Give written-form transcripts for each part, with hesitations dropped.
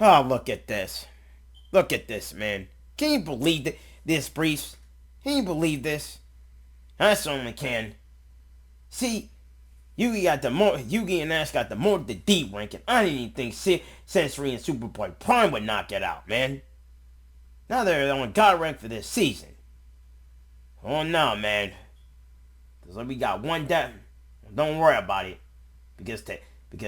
Oh, look at this. Look at this, man. Can you believe this, Breeze? Can you believe this? I certainly can. See, Yugi and Ash got the D rank, and I didn't even think Sensory and Superboy Prime would knock it out, man. Now they're on God rank for this season. Oh no, man. Because we got one death. Don't worry about it. Because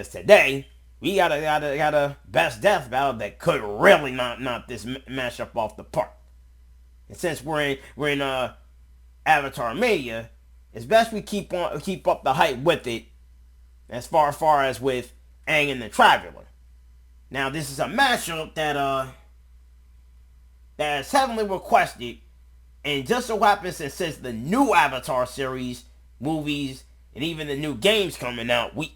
today we got a best death battle that could really knock this matchup off the park. And since we're in Avatar Mania, it's best we keep up the hype with it, as far as with Aang and the Traveler. Now this is a matchup that is heavily requested, and just so happens that since the new Avatar series, movies, and even the new games coming out, we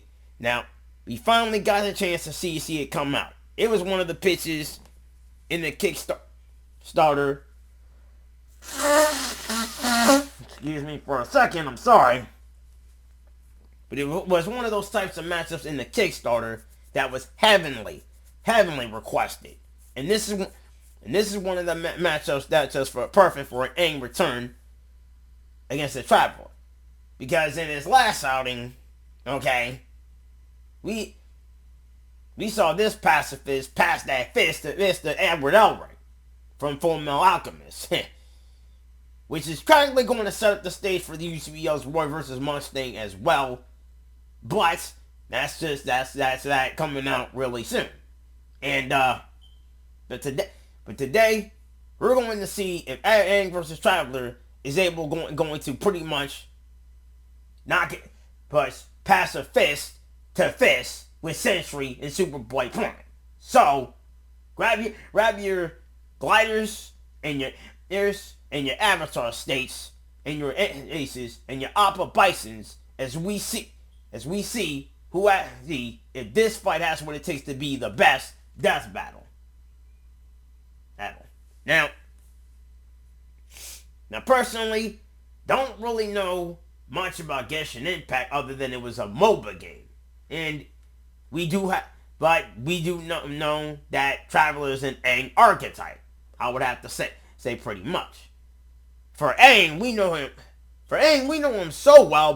finally got a chance to see it come out. It was one of the pitches in the Kickstarter. Excuse me for a second, I'm sorry. But it was one of those types of matchups in the Kickstarter that was heavenly requested. And this is one of the matchups that's just perfect for an Aang return against the Traveler. Because in his last outing, okay, we saw this pacifist pass that fist to Edward Elric from Fullmetal Alchemist. Which is currently going to set up the stage for the UCBL's Roy vs. Mustang as well. But that's that coming out really soon. And but today we're going to see if Aang vs. Traveler is going to pretty much knock it, pass a fist to fist with Sentry and Superboy Prime. So grab your gliders and your ears and your Avatar states and your aces and your Appa Bisons as we see if this fight has what it takes to be the best death battle. Now personally, don't really know much about Genshin Impact other than it was a MOBA game, and we do know that Traveler is an Aang archetype. I would have to say pretty much. For Aang, we know him so well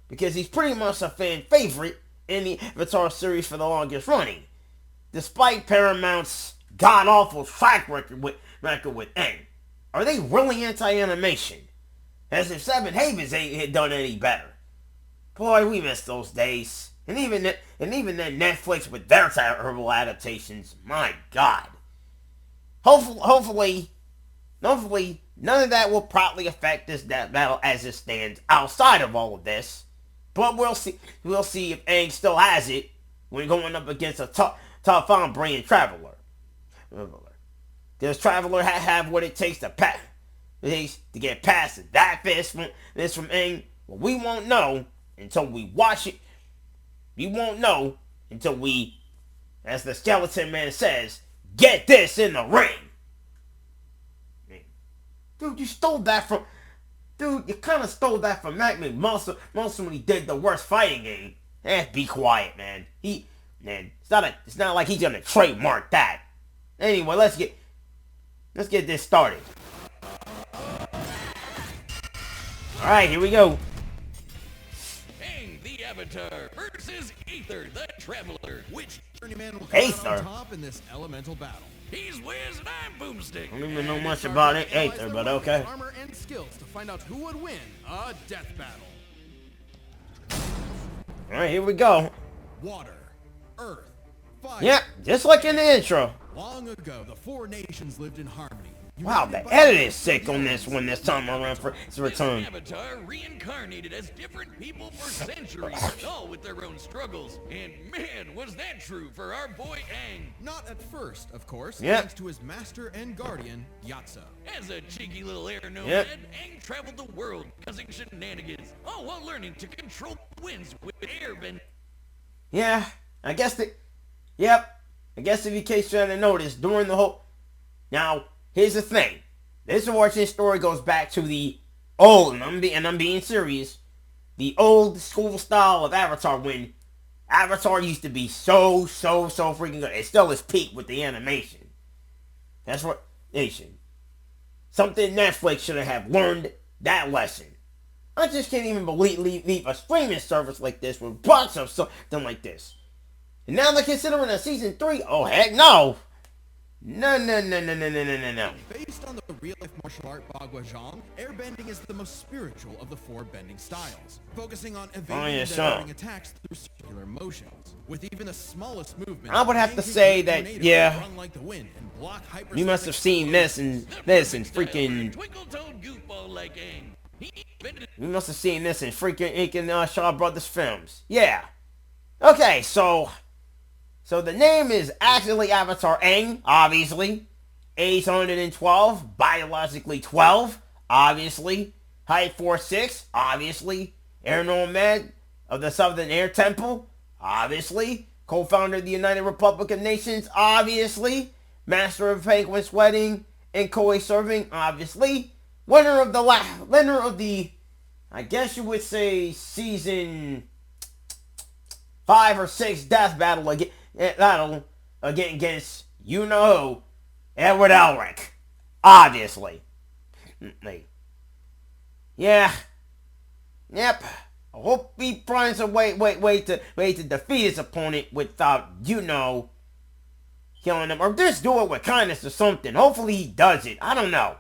because he's pretty much a fan favorite in the Avatar series for the longest running, despite Paramount's god-awful track record with Aang. Are they really anti-animation? As if Seven Havens ain't done any better. Boy, we miss those days. And even then Netflix with their terrible adaptations. My God. Hopefully, none of that will probably affect this death battle as it stands outside of all of this. But we'll see if Aang still has it when going up against a tough on brain Traveler. Does Traveler have what it takes to get past that fist from Aang? Well, we won't know until we watch it. We won't know until we, as the Skeleton Man says, get this in the ring. Dude, you kind of stole that from Mac McMuscle when he did the worst fighting game. Be quiet, man. It's not like he's gonna trademark that. Anyway, let's get this started. All right, here we go. Aang the Avatar versus Aether the Traveler. Which journeyman will come out on top in this elemental battle? He's Wiz and I'm Boomstick. I don't even know much about it, Aether, but okay. Armor and skills to find out who would win a death battle. All right, here we go. Water, earth, fire. Yeah, just like in the intro. Long ago, the four nations lived in harmony. Wow, the edit is sick on this one this time around for its return. Avatar reincarnated as different people for centuries, all with their own struggles. And man, was that true for our boy Aang. Not at first, of course, yep. Thanks to his master and guardian, Yatso. As a cheeky little air nomad, Aang traveled the world causing shenanigans, all while learning to control winds with airbend. Yeah, I guess if you case you hadn't noticed, during the whole... Now, here's the thing. This origin story goes back to the old, and I'm being serious, the old school style of Avatar when Avatar used to be so freaking good. It still is peak with the animation. That's what nation. Something Netflix should have learned that lesson. I just can't even leave a streaming service like this with blocks of something like this. And now they're considering a season 3. Oh heck no! No. Based on the real-life martial art Bagua Zhang, airbending is the most spiritual of the 4 bending styles, focusing on evading and diverting attacks through circular motions. With even the smallest movement, I would have to say that, yeah, you must have seen this and freaking... You must have seen this in freaking Shaw Brothers films. Yeah. Okay, so the name is actually Avatar Aang, obviously. Age 112, biologically 12, obviously. Height 4'6", obviously. Air Nomad of the Southern Air Temple, obviously. Co-founder of the United Republic of Nations, obviously. Master of Penguin Sweating and Koi Serving, obviously. Winner of the, I guess you would say, season 5 or 6 death battle against Edward Elric, obviously. Yeah. Yep. I hope he finds a way to defeat his opponent without, killing him, or just do it with kindness or something. Hopefully he does it. I don't know.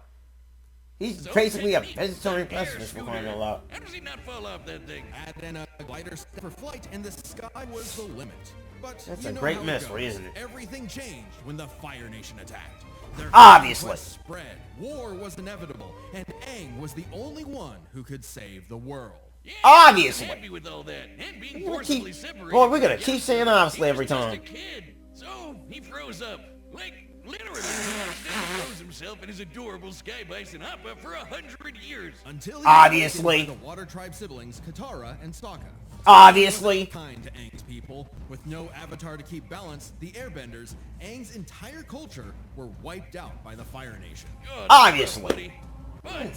He's basically a vegetarian pessimist for crying out loud. How does he not fall off that thing? Add in a glider for flight, and the sky was the limit. But that's a great mystery, isn't it? Everything changed when the Fire Nation attacked. Their obviously. Spread. War was inevitable, and Aang was the only one who could save the world. Yeah, obviously. Happy with all that, and being forcibly separated. Boy, we're gonna keep saying obviously every time. Just a kid, so he froze up, like literally. Froze himself and his adorable sky bison Appa for 100 years. Until he obviously. The Water Tribe siblings Katara and Sokka. Obviously. Kind to Aang's people. With no avatar to keep balance, the Airbenders, Aang's entire culture, were wiped out by the Fire Nation. God, obviously. But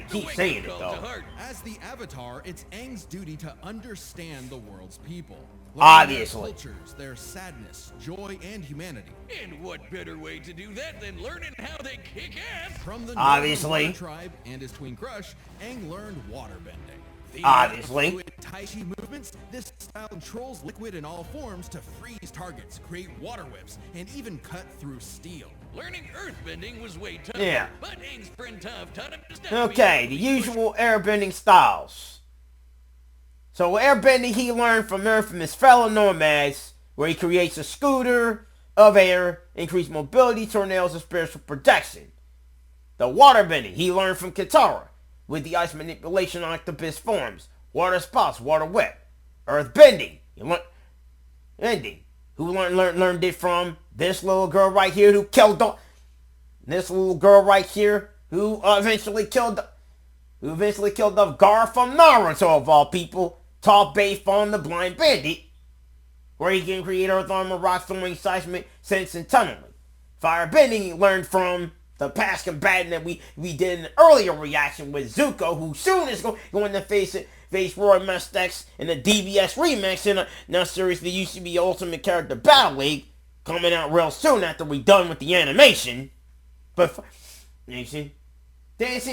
keep saying it though. As the Avatar, it's Aang's duty to understand the world's people. Obviously. Their cultures, their sadness, joy, and humanity. And what better way to do that than learning how they kick ass? From the obviously Water Tribe and his twin crush, Aang learned waterbending. Obviously. Tai Chi movements, this style controls liquid in all forms to freeze targets, create water whips, and even cut through steel. Learning earthbending was way tougher. Yeah. But Aang's friend Toph taught him to stop. Okay, the usual airbending styles. So airbending he learned from his fellow nomads, where he creates a scooter of air, increased mobility, tornadoes, and spiritual protection. The waterbending he learned from Katara, with the ice manipulation octopus forms, water spouts, water whip. Earthbending, who learned it from this little girl right here who killed this little girl right here who eventually killed off Gar from Naruto of all people, taught Beifong the Blind Bandit, where he can create earth armor, rock throwing, seismic sense, and tunneling. Firebending he learned from the past combatant that we did an earlier reaction with Zuko, who soon is going to face Roy Mustex in the DBS remix in a series, the UCBL-Ultimate Character Battle League, coming out real soon after we done with the animation. But, Dancing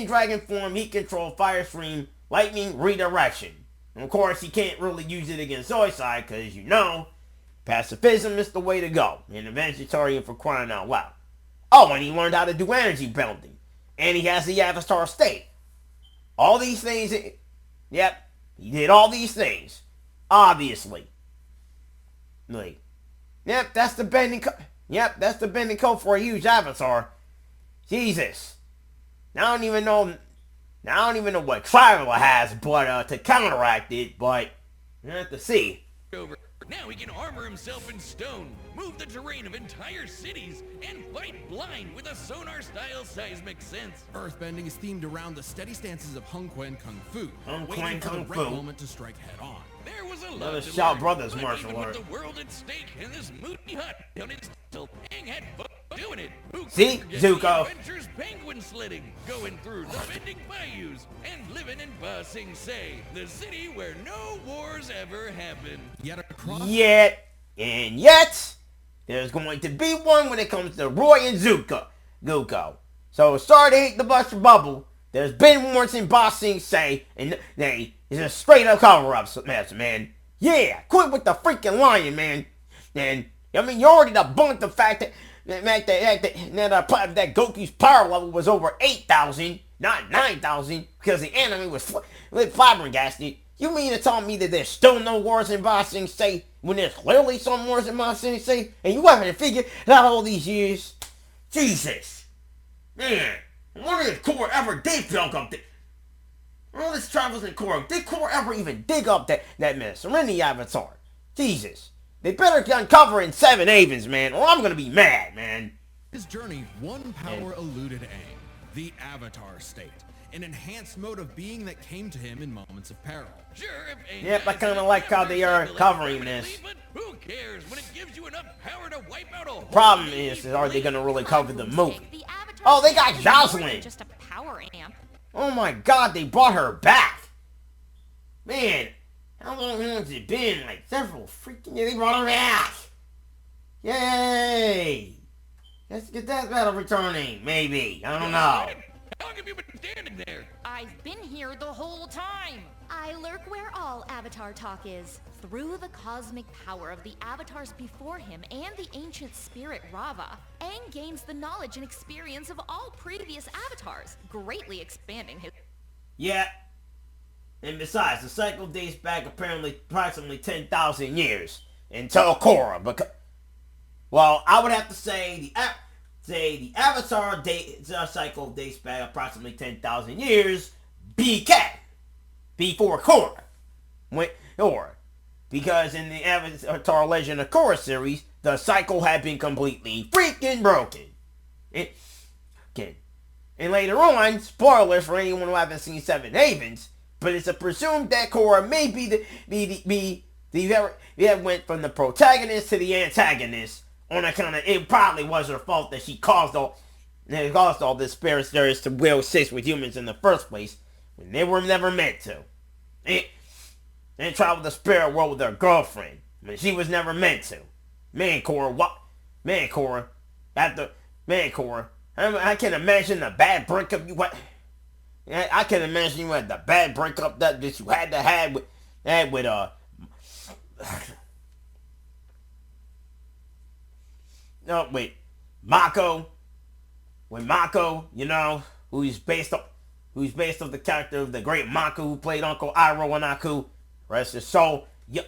Dragon form, he controlled Fire Stream, Lightning, Redirection. And of course, he can't really use it against Zoisai, because, pacifism is the way to go, and a vegetarian for crying out loud. Oh, and he learned how to do energy bending. And he has the Avatar state. All these things, yep, he did all these things. Obviously. Yep, that's the bending code for a huge Avatar. Jesus. Now I don't even know what Traveler has, but to counteract it, but you have to see. Now he can armor himself in stone, move the terrain of entire cities, and fight blind with a sonar-style seismic sense. Earthbending is themed around the steady stances of Hung Quan Kung Fu, waiting for the right moment to strike head-on. There was a lot Another to Shaw learn, Brothers but martial even art. with the world at stake and this moody hut down in still Aang had fun doing it. Who See, could forget Zuko. the adventures Penguin open sledding, going through the bending bayous, and living in Ba Sing Se, the city where no wars ever happen. Yet, there's going to be one when it comes to Roy and Zuko. So sorry to hate the Buster Bubble. There's been wars in Ba Sing Se, and it's a straight up cover-up mess, man. Yeah, quit with the freaking lying, man. And I mean, you already debunked the fact that Goku's power level was over 8,000, not 9,000, because the anime was flabbergasted. You mean to tell me that there's still no wars in Ba Sing Se when there's clearly some wars in Ba Sing Se, and you haven't figured it out all these years? Jesus, man, I wonder if Korra ever did dug up all this travels in Korra. Did Korra ever even dig up that Serenity Avatar? Jesus. They better uncover in Seven Havens, man, or I'm gonna be mad, man. His journey, one power eluded Aang, the Avatar state, an enhanced mode of being that came to him in moments of peril. Sure, if Aang yep, I kind of like how they are covering this. But who cares when it gives you enough power to wipe out a whole problem is are they gonna really cover the movie? Oh, they got Jocelyn. Just a power amp. Oh my God, they brought her back. Man, how long has it been? Like several freaking years. They brought her back. Yay! Let's get Deathbattle returning, maybe. I don't know. How long have you been standing there? I've been here the whole time. I lurk where all Avatar talk is. Through the cosmic power of the Avatars before him and the ancient spirit Rava, Aang gains the knowledge and experience of all previous Avatars, greatly expanding his... Yeah. And besides, the cycle dates back approximately 10,000 years until Korra. Because, well, I would have to say the Avatar cycle dates back approximately 10,000 years before Korra. Because in the Avatar Legend of Korra series, the cycle had been completely freaking broken. And later on, spoilers for anyone who haven't seen Seven Havens, but it's presumed that Korra may went from the protagonist to the antagonist on account of it probably was her fault that she caused all this spirit stories to will assist with humans in the first place when they were never meant to. And travel the spirit world with her girlfriend when she was never meant to. Man, Korra, I can imagine the bad breakup you had. I can imagine you had the bad breakup that you had to have with no, wait, Mako. With Mako, you know, who's based off the character of the great Mako who played Uncle Iroh and Aku. Rest his soul. Yo.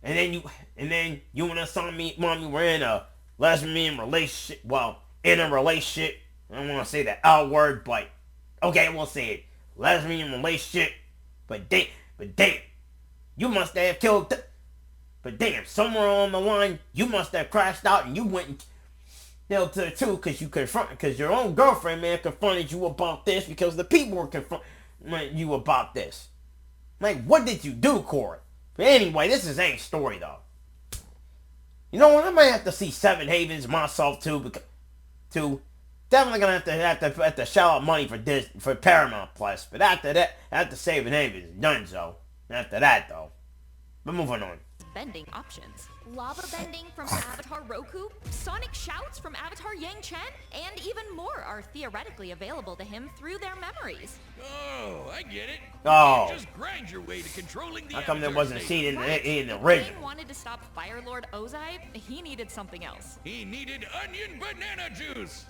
And then you and Asami mommy were in a lesbian relationship. Well, in a relationship. I don't want to say that L word, but okay, we'll say it. Lesbian relationship. But damn, you must have killed. But damn, somewhere along the line, you must have crashed out and you went and killed her too, because your own girlfriend, man, confronted you about this because the people were confronting you about this. Like, what did you do, Korra? But anyway, this is Aang's story, though. You know what? I might have to see Seven Havens myself too, definitely gonna have to shell out money for Paramount Plus. But after Seven Havens is done, so after that though. But moving on. Bending options. Lava bending from Avatar Roku, sonic shouts from Avatar Yang Chen, and even more are theoretically available to him through their memories. Oh, I get it. Oh. You just grind your way to controlling the How come there Avatar wasn't state. seen in the If original? Aang wanted to stop Fire Lord Ozai, he needed something else. He needed onion banana juice.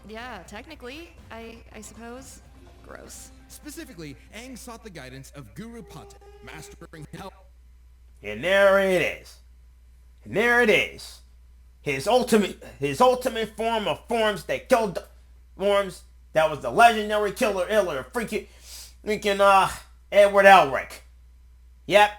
Yeah, technically, I suppose. Gross. Specifically, Aang sought the guidance of Guru Pate, mastering help. And there it is. His ultimate form of forms that killed forms that was the legendary killer Iller, freaking Edward Elric. Yep.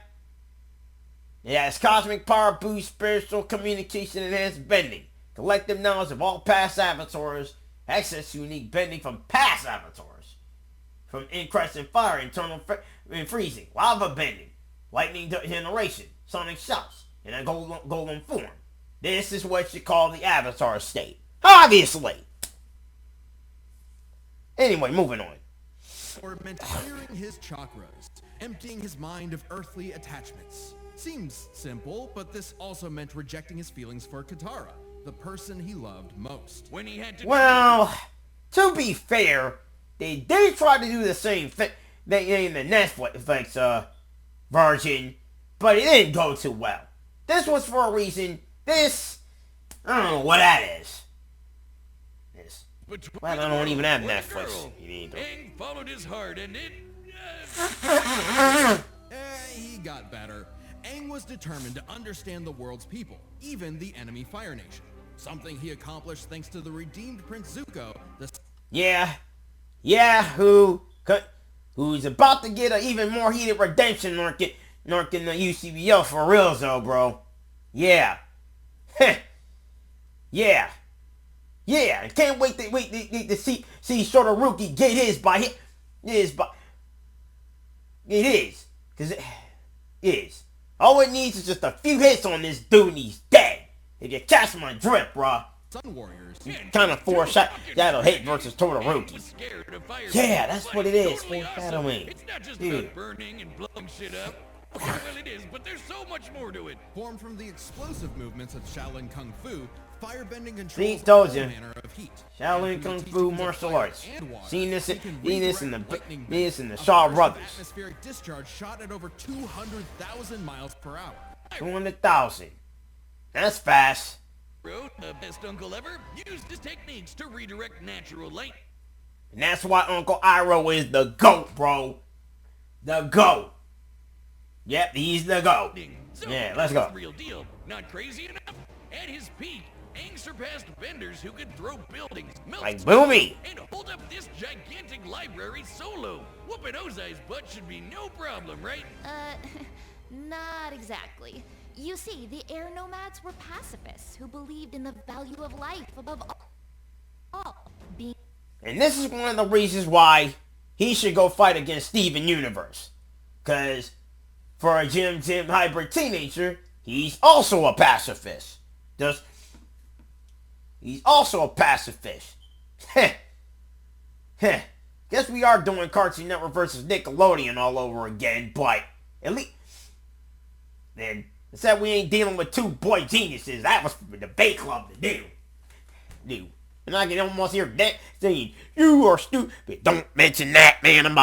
It has cosmic power boost, spiritual communication, enhanced bending, collective knowledge of all past avatars, access to unique bending from past avatars, from increst and fire, internal and freezing, lava bending, lightning generation, sonic shouts, in a golden form. This is what you call the Avatar state. Obviously. Anyway, moving on. Or meant clearing his chakras, emptying his mind of earthly attachments. Seems simple, but this also meant rejecting his feelings for Katara, the person he loved most. When he had to Well, to be fair, they did try to do the same thing in the Netflix version, but it didn't go too well. This was for a reason. This, I don't know what that is. This, well, I don't even have Netflix. You need to. Aang followed his heart and it... He got better. Aang was determined to understand the world's people, even the enemy Fire Nation. Something he accomplished thanks to the redeemed Prince Zuko, the... who's about to get an even more heated redemption narking the UCBL for real, though, bro. Yeah. Yeah. Yeah. I can't wait to see Sotoruki get his by his. It is. Because it is. All it needs is just a few hits on this dude and he's dead. If you catch my drip, bro. Sun Warriors. Kind of that'll hit versus Todoroki. Yeah, that's what it is. Foreshadowing. It's not just about burning and blowing shit up. Well, it is, but there's so much more to it. Formed from the explosive movements of Shaolin Kung Fu, firebending controls See, told all you. manner of heat. Shaolin And Kung through the Fu teachings of martial fire arts. and water, Seen this he can in redirect lightning bolts. the A Shaw burst Brothers. of atmospheric discharge shot at over 200,000 miles per hour. 200,000. That's fast. Bro, the best uncle ever, used his techniques to redirect natural light. And that's why Uncle Iroh is the GOAT, bro. The GOAT. Yep, he's the GOAT. So, Yeah, let's go. Real deal. Not crazy enough? At his peak, Aang surpassed benders who could throw buildings, melt Like stone, Boomy. and hold up this gigantic library solo. Whooping Ozai's butt should be no problem, right? Not exactly. You see, the air nomads were pacifists who believed in the value of life above all. Being And this is one of the reasons why he should go fight against Steven Universe. Because for a Jim hybrid teenager, he's also a pacifist. He's also a pacifist. Heh. Heh. Guess we are doing Cartoon Network versus Nickelodeon all over again, but at least... Then, except we ain't dealing with two boy geniuses. That was for the debate club to do. And I can almost hear that saying, "You are stupid. Don't mention that, man."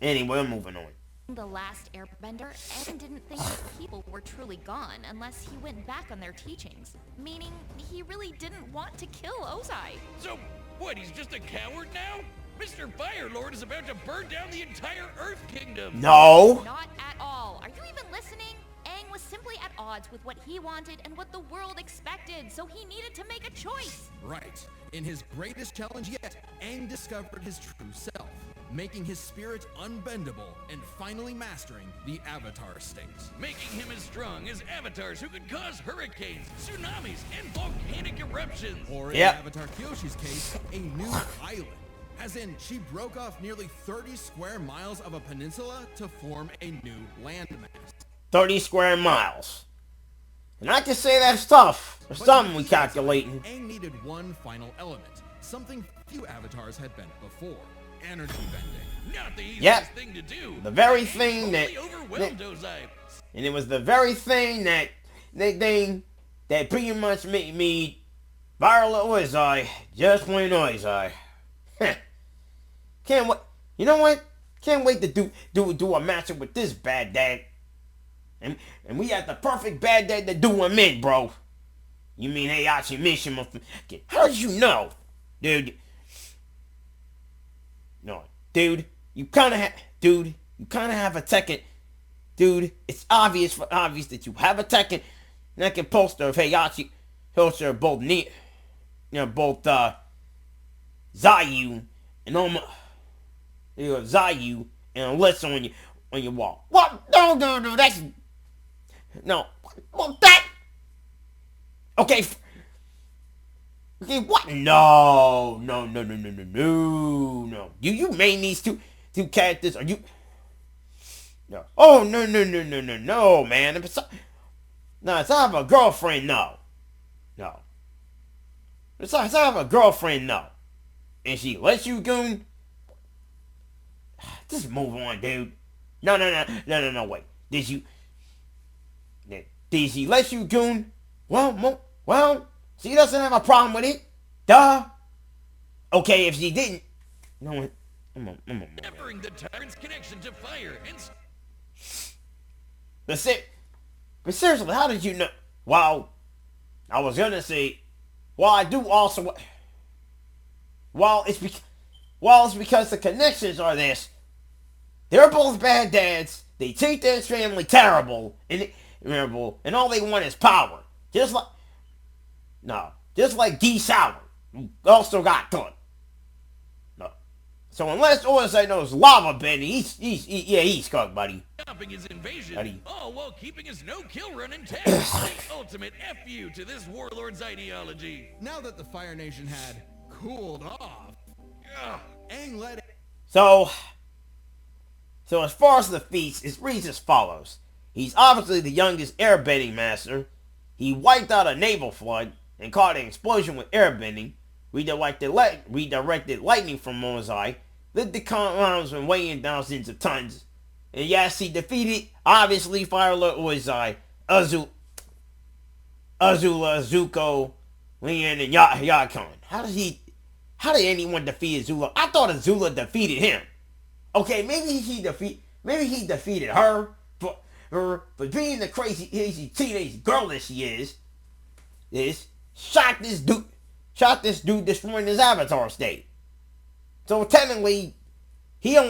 Anyway, I'm moving on. the last airbender, Aang didn't think his people were truly gone unless he went back on their teachings. Meaning, he really didn't want to kill Ozai. So, what, he's just a coward now? Mr. Firelord is about to burn down the entire Earth Kingdom! No! Not at all. Are you even listening? Aang was simply at odds with what he wanted and what the world expected, so he needed to make a choice. Right. In his greatest challenge yet, Aang discovered his true self, making his spirit unbendable and finally mastering the Avatar state. Making him as strong as avatars who could cause hurricanes, tsunamis, and volcanic eruptions. Or in Yep. Avatar Kyoshi's case, a new island. As in, she broke off nearly 30 square miles of a peninsula to form a new landmass. 30 square miles. And I can say that's tough. For But something to we beat Ozai, calculating. Aang needed one final element, something few avatars had bent before. Energy bending. Not the easiest Yep. thing to do. The very Aang thing totally that- overwhelmed Ozai. And it was the very thing that pretty much made me viral Ozai. Just plain Ozai. Can't wait. You know what? Can't wait to do a matchup with this bad dad. And we had the perfect bad dad to do him in, bro. You mean Heihachi Mishima? How did you know? Dude. No. Dude, you kinda have a Tekken. Dude, it's obvious that you have a Tekken poster of Heihachi. Poster of both Zayu and Zayu and Alyssa on your wall. What? No, that's no. Well, that. Okay. Okay, what? No. You made these two characters. Are you? No. Oh no, man. It's I have a girlfriend. No. Besides, I have a girlfriend now. And she lets you goon? Just move on, dude. No, wait. Did she let you goon? Well, she doesn't have a problem with it. Duh. Okay, if she didn't. You know what? Severing the tyrant's connection to fire and... But seriously, how did you know? Well, I was gonna say, well, I do also... Well, it's because the connections are this. They're both bad dads. They treat their family terrible, and all they want is power. Just like D. Sauer, who also got done. No. So unless Orsay knows lava bending, he's cooked, buddy. Stopping his invasion, Buddy. all while keeping his no-kill run intact. The ultimate FU to this warlord's ideology. Now that the Fire Nation had cooled off, Aang led it. So as far as the feats, it reads as follows. He's obviously the youngest airbending master. He wiped out a naval flood and caught an explosion with airbending, redirected lightning from Mozai, lit the compounds and weighing thousands of tons. And yes, he defeated, obviously, Fire Lord Ozai, Azula, Zuko, Lian, and Yakon. How did anyone defeat Azula? I thought Azula defeated him. Okay, maybe he defeated her for being the crazy teenage girl that she is shot this dude destroying his avatar state. So technically, never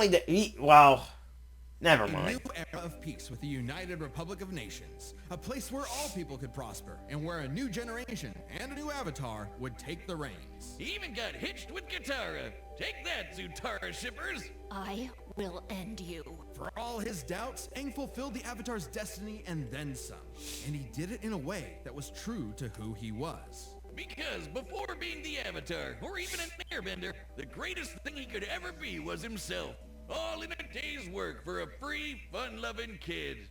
mind. A new era of peace with the United Republic of Nations. A place where all people could prosper, and where a new generation and a new avatar would take the reins. He even got hitched with Katara. Take that, Zutara shippers! I will end you. For all his doubts, Aang fulfilled the Avatar's destiny and then some. And he did it in a way that was true to who he was. Because before being the Avatar, or even an airbender, the greatest thing he could ever be was himself. All in a day's work for a free, fun-loving kid.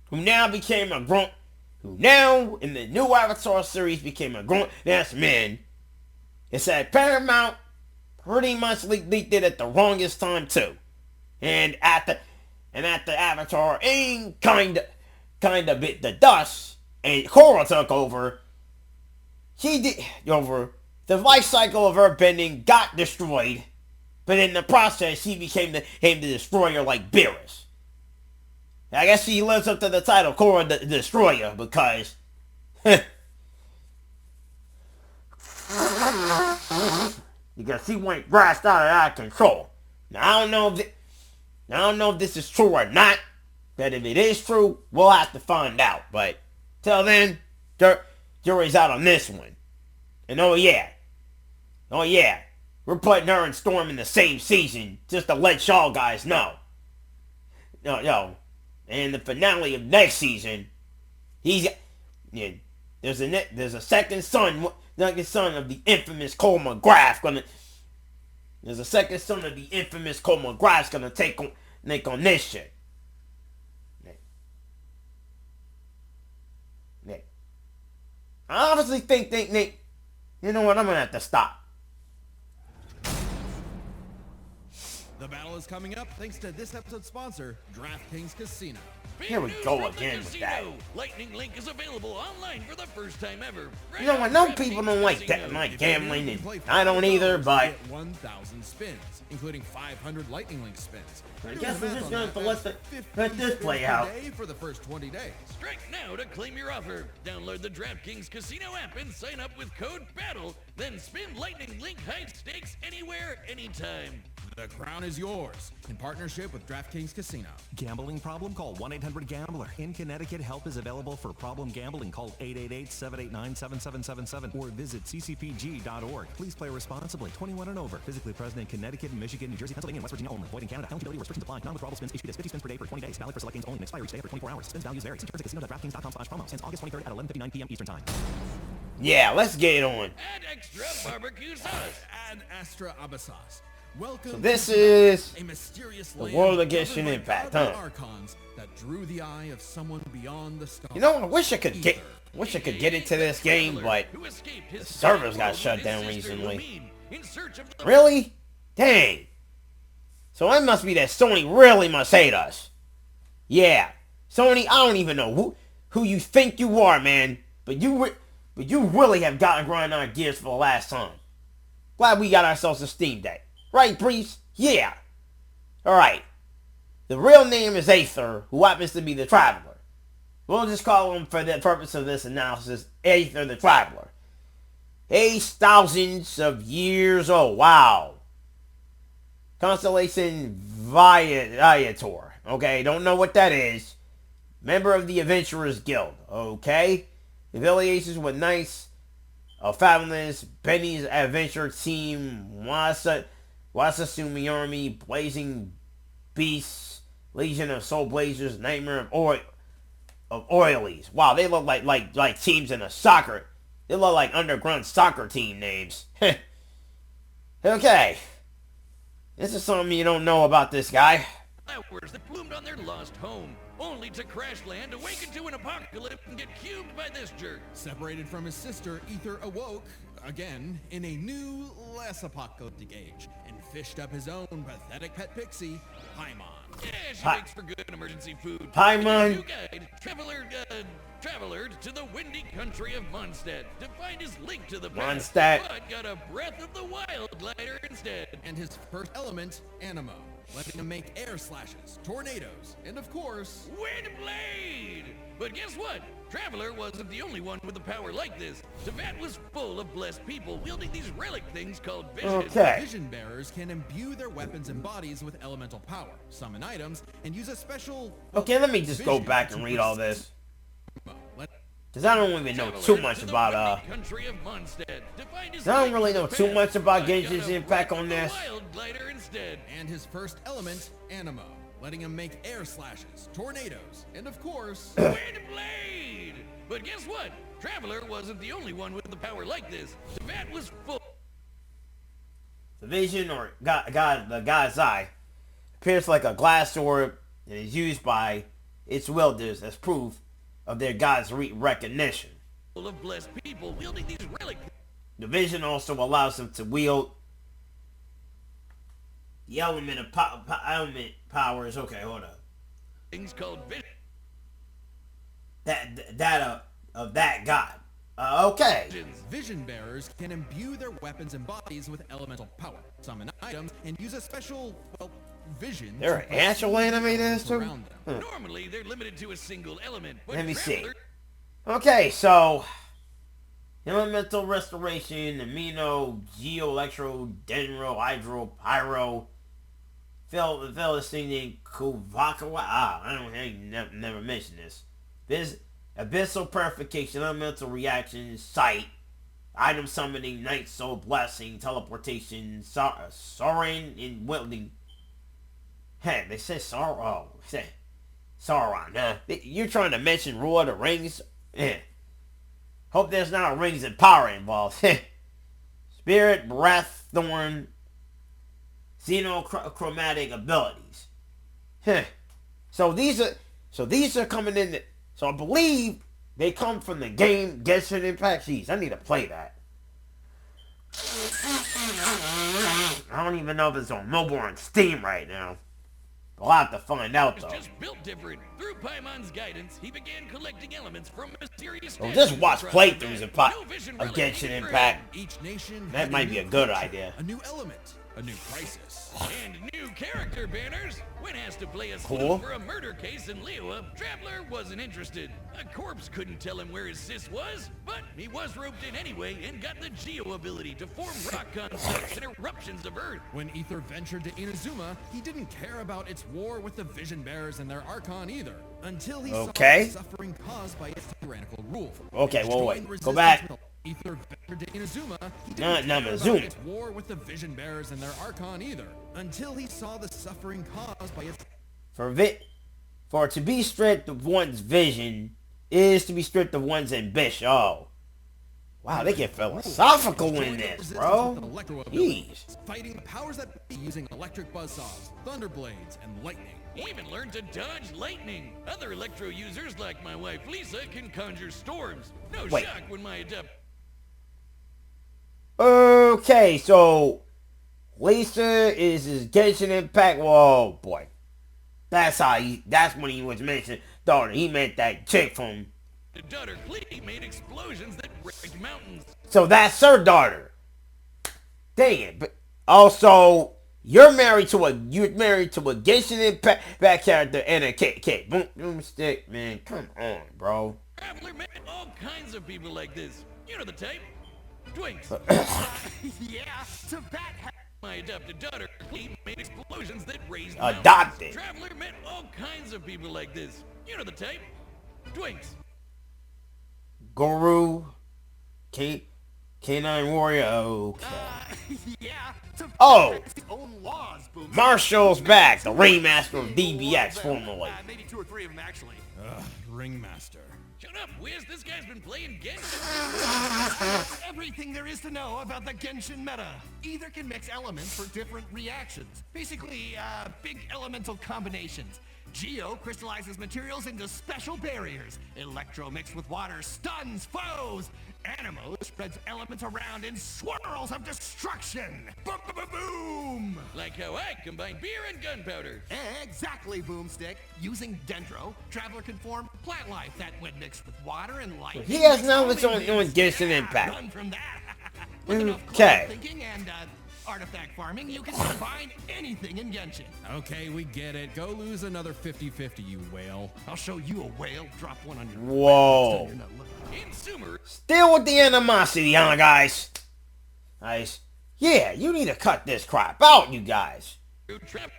Who now in the new Avatar series became a grown-ass man. It said Paramount pretty much leaked it at the wrongest time too. And at the Avatar, Aang kinda bit the dust, and Korra took over. The life cycle of Earthbending got destroyed, but in the process, she became the destroyer like Beerus. I guess she lives up to the title, Korra the Destroyer, because he went grassed out of control. Now I don't know if this is true or not. But if it is true, we'll have to find out. But till then, jury's out on this one. And oh yeah, we're putting her and Storm in the same season just to let y'all guys know. And the finale of next season, there's a second son of the infamous Cole McGrath There's a second son of the infamous Cole McGrath's gonna take on this shit. Nick. I honestly think Nick, you know what, I'm gonna have to stop. The battle is coming up thanks to this episode's sponsor, DraftKings Casino. Here we go again with that. Lightning Link is available online for the first time ever. You know what? No people don't like gambling, and I don't either. But 1,000 spins, including 500 Lightning Link spins. I guess we're just going to let this play out for the first 20 days. Strike now to claim your offer. Download the DraftKings Casino app and sign up with code BATTLE. Then spin Lightning Link high stakes anywhere, anytime. The crown is yours in partnership with DraftKings Casino. Gambling problem? Call 1-800-GAMBLER. In Connecticut, help is available for problem gambling. Call 888-789-7777 or visit ccpg.org. Please play responsibly. 21 and over. Physically present in Connecticut, Michigan, New Jersey, Pennsylvania, and West Virginia only. Void in Canada. Eligibility restrictions apply. Non-withdrawable spins issued as 50 spins per day for 20 days. Valid for select games only. Mixed fire each day for 24 hours. Spins values vary. See terms at casino.draftkings.com/promo. Since August 23rd at 11:59 p.m. Eastern Time. yeah, let's get on. Add extra barbecue sauce. Add Astra Abasas. Welcome So this is a mysterious the land World of Genshin governed by Impact, godly huh? archons that drew the eye of someone beyond the stars. You know, I wish I could get. Wish I could get into this game, but the servers got shut down recently. Really? Dang. So it must be that Sony really must hate us. Yeah. Sony, I don't even know who you think you are, man. But you really have gotten grind on gears for the last time. Glad we got ourselves a Steam Deck. Right, Breeze? Yeah. Alright. The real name is Aether, who happens to be the Traveler. We'll just call him, for the purpose of this analysis, Aether the Traveler. He's thousands of years old. Wow. Constellation Viator. Okay, don't know what that is. Member of the Adventurers Guild. Okay. Affiliations with Knights of Fabulous, Benny's Adventure Team, Wasasumi Army, Blazing Beasts, Legion of Soul Blazers, Nightmare of Oilies. Wow, they look like teams in a soccer. They look like underground soccer team names. Okay. This is something you don't know about this guy. Flowers that bloomed on their lost home, only to crash land, awaken to an apocalypse, and get cubed by this jerk. Separated from his sister, Aether awoke, again, in a new, less apocalyptic age, and fished up his own pathetic pet pixie, Paimon. Yeah, she makes for good emergency food. Paimon. New guide, traveler to the windy country of Mondstadt to find his link to the past, Mondstadt. but got a breath of the wild glider instead. And his first element, Animo, letting him make air slashes, tornadoes, and of course, Wind Blade! But guess what? Traveler wasn't the only one with a power like this. Teyvat was full of blessed people wielding these relic things called vision. Okay. Vision bearers can imbue their weapons and bodies with elemental power, summon items, and use a special... Okay, let me just go back and read all this. Because I don't even know too much about, I don't really know too much about Genshin's impact on this. And his first element, Animo, letting him make air slashes, tornadoes, and of course... Wind Blade! But guess what? Traveler wasn't the only one with the power like this. Teyvat was full... The vision, or the God's eye, appears like a glass orb and is used by its wielders as proof of their God's recognition. Full of blessed people wielding these relic... The vision also allows them to wield the element of element powers. Okay, hold up. Things called vision. Of that god. Okay. Vision bearers can imbue their weapons and bodies with elemental power, summon items, and use a special, vision. There are actual anime this too? Normally, they're limited to a single element. But let me see. Okay, so elemental restoration, amino, geo, electro, dendro, hydro, pyro, Philistine, Kuvakawa. I never mentioned this. Abyssal purification, elemental reaction, sight, item summoning, night soul blessing, teleportation, soaring in wielding. Hey, they say Sauron. Sauron, you're trying to mention Lord of the Rings? Hope there's not rings and power involved. Spirit, breath, thorn, xenochromatic abilities. So these are coming in. So I believe they come from the game Genshin Impact. Jeez, I need to play that. I don't even know if it's on mobile or on Steam right now. We'll have to find out though. Just built different. Through Paimon's guidance, he began collecting elements from mysterious. Well, just watch playthroughs of Genshin Impact. Each nation that might be a good idea. A new element, a new crisis, and new character banners. When asked to play a cool for a murder case in Liyue, Traveler wasn't interested. A corpse couldn't tell him where his sis was, but he was roped in anyway and got the Geo ability to form rock constructs and eruptions of Earth. When Aether ventured to Inazuma, he didn't care about its war with the Vision Bearers and their Archon either, until he saw the suffering caused by its tyrannical rule. Okay, well, wait. Go back. Ether ventured to Inazuma. He Not didn't care Inazuma. about its war with the Vision Bearers and their Archon either, until he saw the suffering caused by its... For to be stripped of one's vision is to be stripped of one's ambition. Oh. Wow, they get philosophical in this, bro. Jeez. Fighting the powers that be using electric buzzsaws, thunder blades, and lightning. He even learned to dodge lightning. Other electro users like my wife Lisa can conjure storms. No shock when my Okay, so Lisa is his Genshin Impact. Whoa, boy. That's when he was mentioning daughter. He meant that chick from... The daughter Clee made explosions that break mountains. So that's her daughter. Dang it. But also, you're married to a Genshin Impact character and a kid. Boomstick, man. Come on, bro. Traveler met all kinds of people like this. You know the type. Twinks. Yeah, to that. My adopted daughter, Clee, made explosions that raised adopted. mountains. Traveler met all kinds of people like this. You know the type. Twinks. Guru. Canine Warrior. Okay. Yeah, to Oh! own laws, boom. Marshall's back. The Ringmaster of DBX, formerly. Maybe 2 or 3 of them, actually. Ringmaster. Shut up, Wiz. This guy's been playing Genshin. Everything there is to know about the Genshin meta. Either can mix elements for different reactions. Basically, big elemental combinations. Geo crystallizes materials into special barriers. Electro mixed with water stuns foes. Animo spreads elements around in swirls of destruction. Boom, boom, boom, boom. Like how I combine beer and gunpowder. Exactly, Boomstick. Using Dendro, Traveler can form plant life that, when mixed with water and light, He has knowledge on Genshin Impact. Run from that. With enough Okay. clever thinking and artifact farming, you can combine anything in Genshin. Okay, we get it. Go lose another 50-50, you whale. I'll show you a whale. Drop one on your. Whoa. You're not looking. In Sumer, Still with the animosity, huh, guys? Guys. Yeah, you need to cut this crap out, you guys. Traveler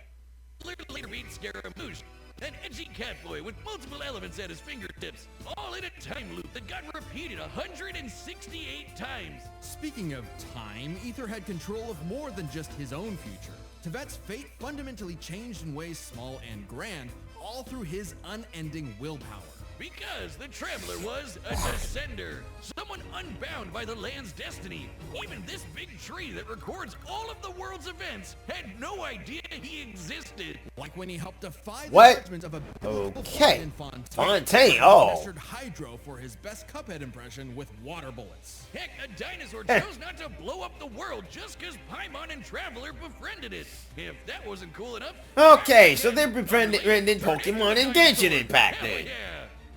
later beat Scaramouche, an edgy catboy with multiple elements at his fingertips, all in a time loop that got repeated 168 times. Speaking of time, Ether had control of more than just his own future. Tevet's fate fundamentally changed in ways small and grand, all through his unending willpower. Because the Traveler was a descender, someone unbound by the land's destiny. Even this big tree that records all of the world's events had no idea he existed. Like when he helped defy the What? judgment of a Okay. in Fontaine. Fontaine, oh. Mastered Hydro for his best Cuphead impression with water bullets. Heck, a dinosaur chose not to blow up the world just because Paimon and Traveler befriended it. If that wasn't cool enough... Okay, so they're befriending Pokemon and Genshin Impact Hell then. yeah.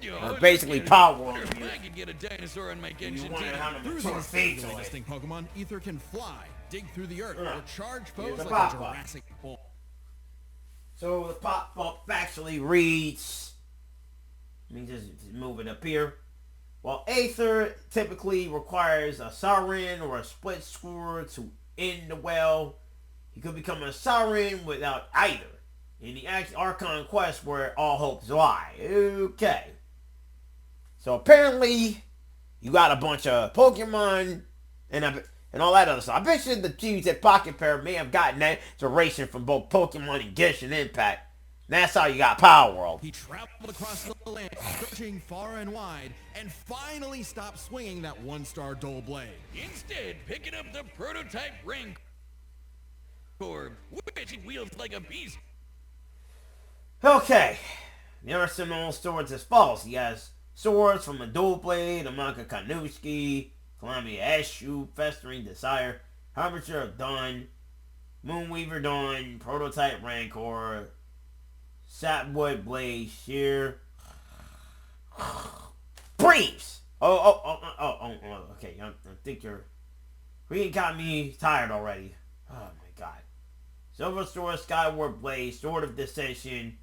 Yo, Or basically Power World. if I could get a dinosaur on my Genshin team. Through these physically distinct Pokemon, Ether can fly, dig through the earth, or charge foes the like a Pop-Up. Jurassic Bull. So the pop-up actually reads, let me just move it up here. While Aether typically requires a Siren or a split sword to end the well, he could become a Siren without either. In the Archon quest where all hopes lie. Okay. So apparently, you got a bunch of Pokemon and all that other stuff. I bet you the Jews at Pocket Pair may have gotten that inspiration from both Pokemon and Genshin Impact. That's how you got Power World. He traveled across the land, searching far and wide, and finally stopped swinging that one-star dull blade. Instead, picking up the prototype Rancor, which he wields like a beast. Okay. The arsenal swords as follows. He has swords from a dual blade, Amaka Kanushki, Calamity Eshu, Festering Desire, Harbinger of Dawn, Moonweaver Dawn, Prototype Rancor, Sapwood Blade Shear, Briefs! Okay, I think you're... We got me tired already. Oh my god. Silver Sword, Skyward Blade, Sword of Dissension,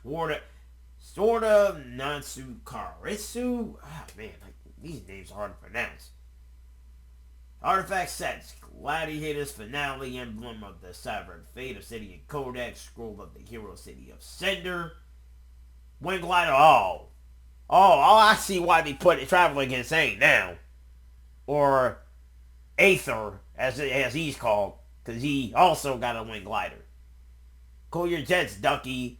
Sword of Natsukaritsu? Ah, man, these names are hard to pronounce. Artifact sets, Gladiator's Finale, Emblem of the Severed Fate of City of Codex, Scroll of the Hero City of Cinder, Wind Glider, I see why they put it Traveler Against Aang now. Or Aether, as he's called, because he also got a Wind Glider. Cool Your Jets, Ducky,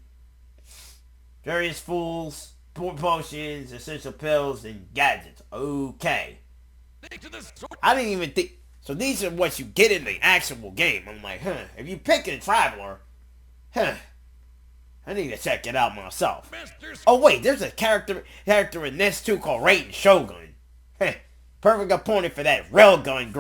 Various Fools, Potions, Essential Pills, and Gadgets. Okay. Thanks to the sword. I didn't even think. So these are what you get in the actual game. I'm like, if you pick a Traveler, I need to check it out myself. Oh wait, there's a character in this too called Raiden Shogun. Perfect opponent for that railgun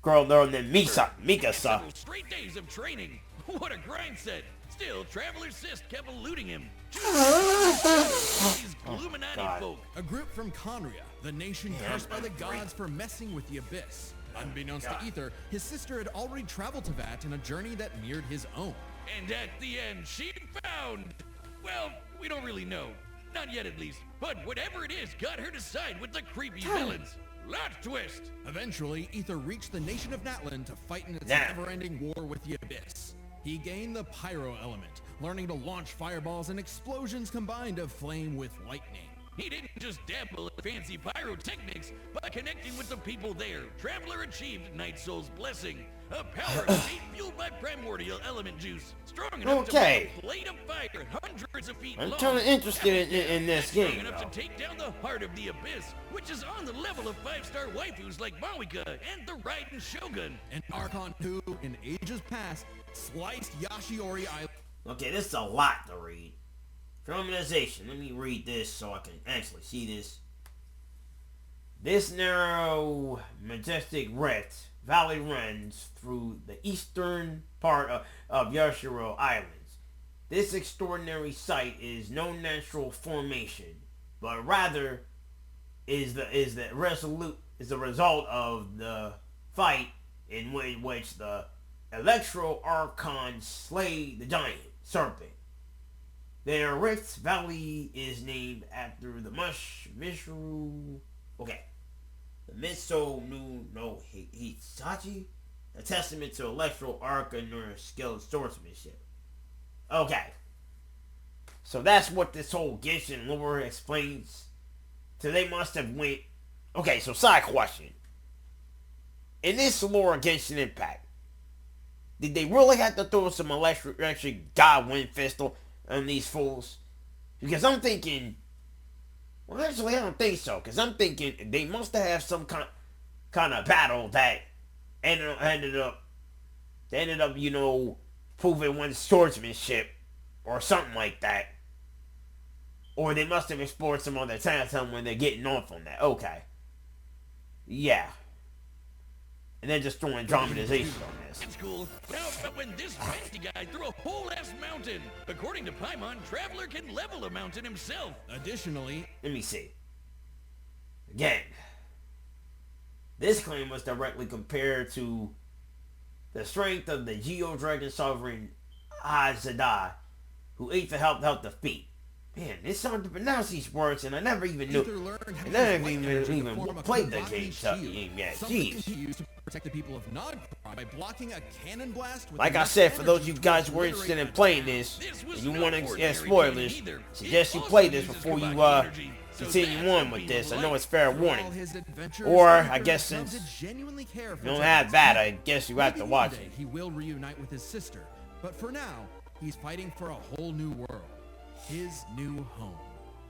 girl named Mikasa. Straight days of training. What a grind set. Still, Traveler's Sis kept eluding him. These Illuminati folk. A group from Conria, the nation cursed by the gods for messing with the Abyss. Unbeknownst to Ether, his sister had already traveled to Vat in a journey that mirrored his own. And at the end, she found... Well, we don't really know. Not yet, at least. But whatever it is got her to side with the creepy villains. Lot twist. Eventually, Ether reached the nation of Natlan to fight in its never-ending war with the Abyss. He gained the Pyro element, learning to launch fireballs and explosions combined of flame with lightning. He didn't just dabble in fancy pyrotechnics. By connecting with the people there, Traveler achieved Night Soul's blessing, a power state fueled by primordial element juice, strong enough to make a blade of fire hundreds of feet long. I'm kind of interested in this game. Strong enough to take down the heart of the Abyss, which is on the level of 5-star waifus like Mawika and the Raiden Shogun. And Archon who, in ages past, sliced Yashiori Island. Okay, this is a lot to read. Dramatization. Let me read this so I can actually see this. This narrow, majestic rift valley runs through the eastern part of Yashiro Islands. This extraordinary sight is no natural formation, but rather is the result of the fight in which the Electro Archons slay the giant serpent. Their Rift Valley is named after the Mishu. Okay. The Miso no Hisachi, a testament to Electro Arcanor skilled swordsmanship. Okay. So that's what this whole Genshin lore explains. So they must have went... Okay, so side question. In this lore Genshin Impact, did they really have to throw some electric God Wind Fistal on these fools? Because I'm thinking... Well, actually, I don't think so. Because I'm thinking they must have some kind of battle that ended up, you know, proving one's swordsmanship or something like that. Or they must have explored some other time when they're getting off on that. Okay. Yeah. And then just throwing dramatization on this. It's cool. Now, but when this fancy guy threw a whole ass mountain. According to Paimon, Traveler can level a mountain himself. Additionally, let me see. Again, this claim was directly compared to the strength of the Geo Dragon Sovereign Azadai, who ate to help defeat. Man, it's hard to pronounce these words, and I never even knew. And I never even played the game yet. Jeez. Protect the people of Nod by blocking a cannon blast with like I said, for those of you guys who are interested in playing this, and you want to get spoilers, suggest you play this before you continue on with this. I know it's fair warning. Or, I guess since you don't have that, I guess you have to watch it. He will reunite with his sister, but for now, he's fighting for a whole new world. His new home.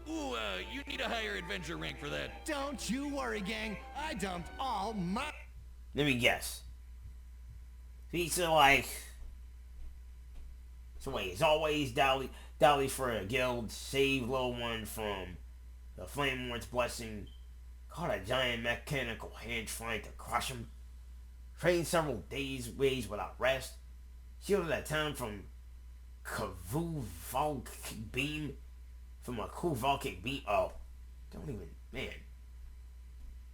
Ooh, you need a higher adventure rank for that. Don't you worry, gang. I dumped all my... Let me guess. He's like... So wait, he's always dally for a guild, save little one from the Flame Lord's blessing, caught a giant mechanical hand trying to crush him, trained several days without rest, shielded a town from Kavu Volcanic Beam, from a cool volcanic beam. Oh, don't even, man.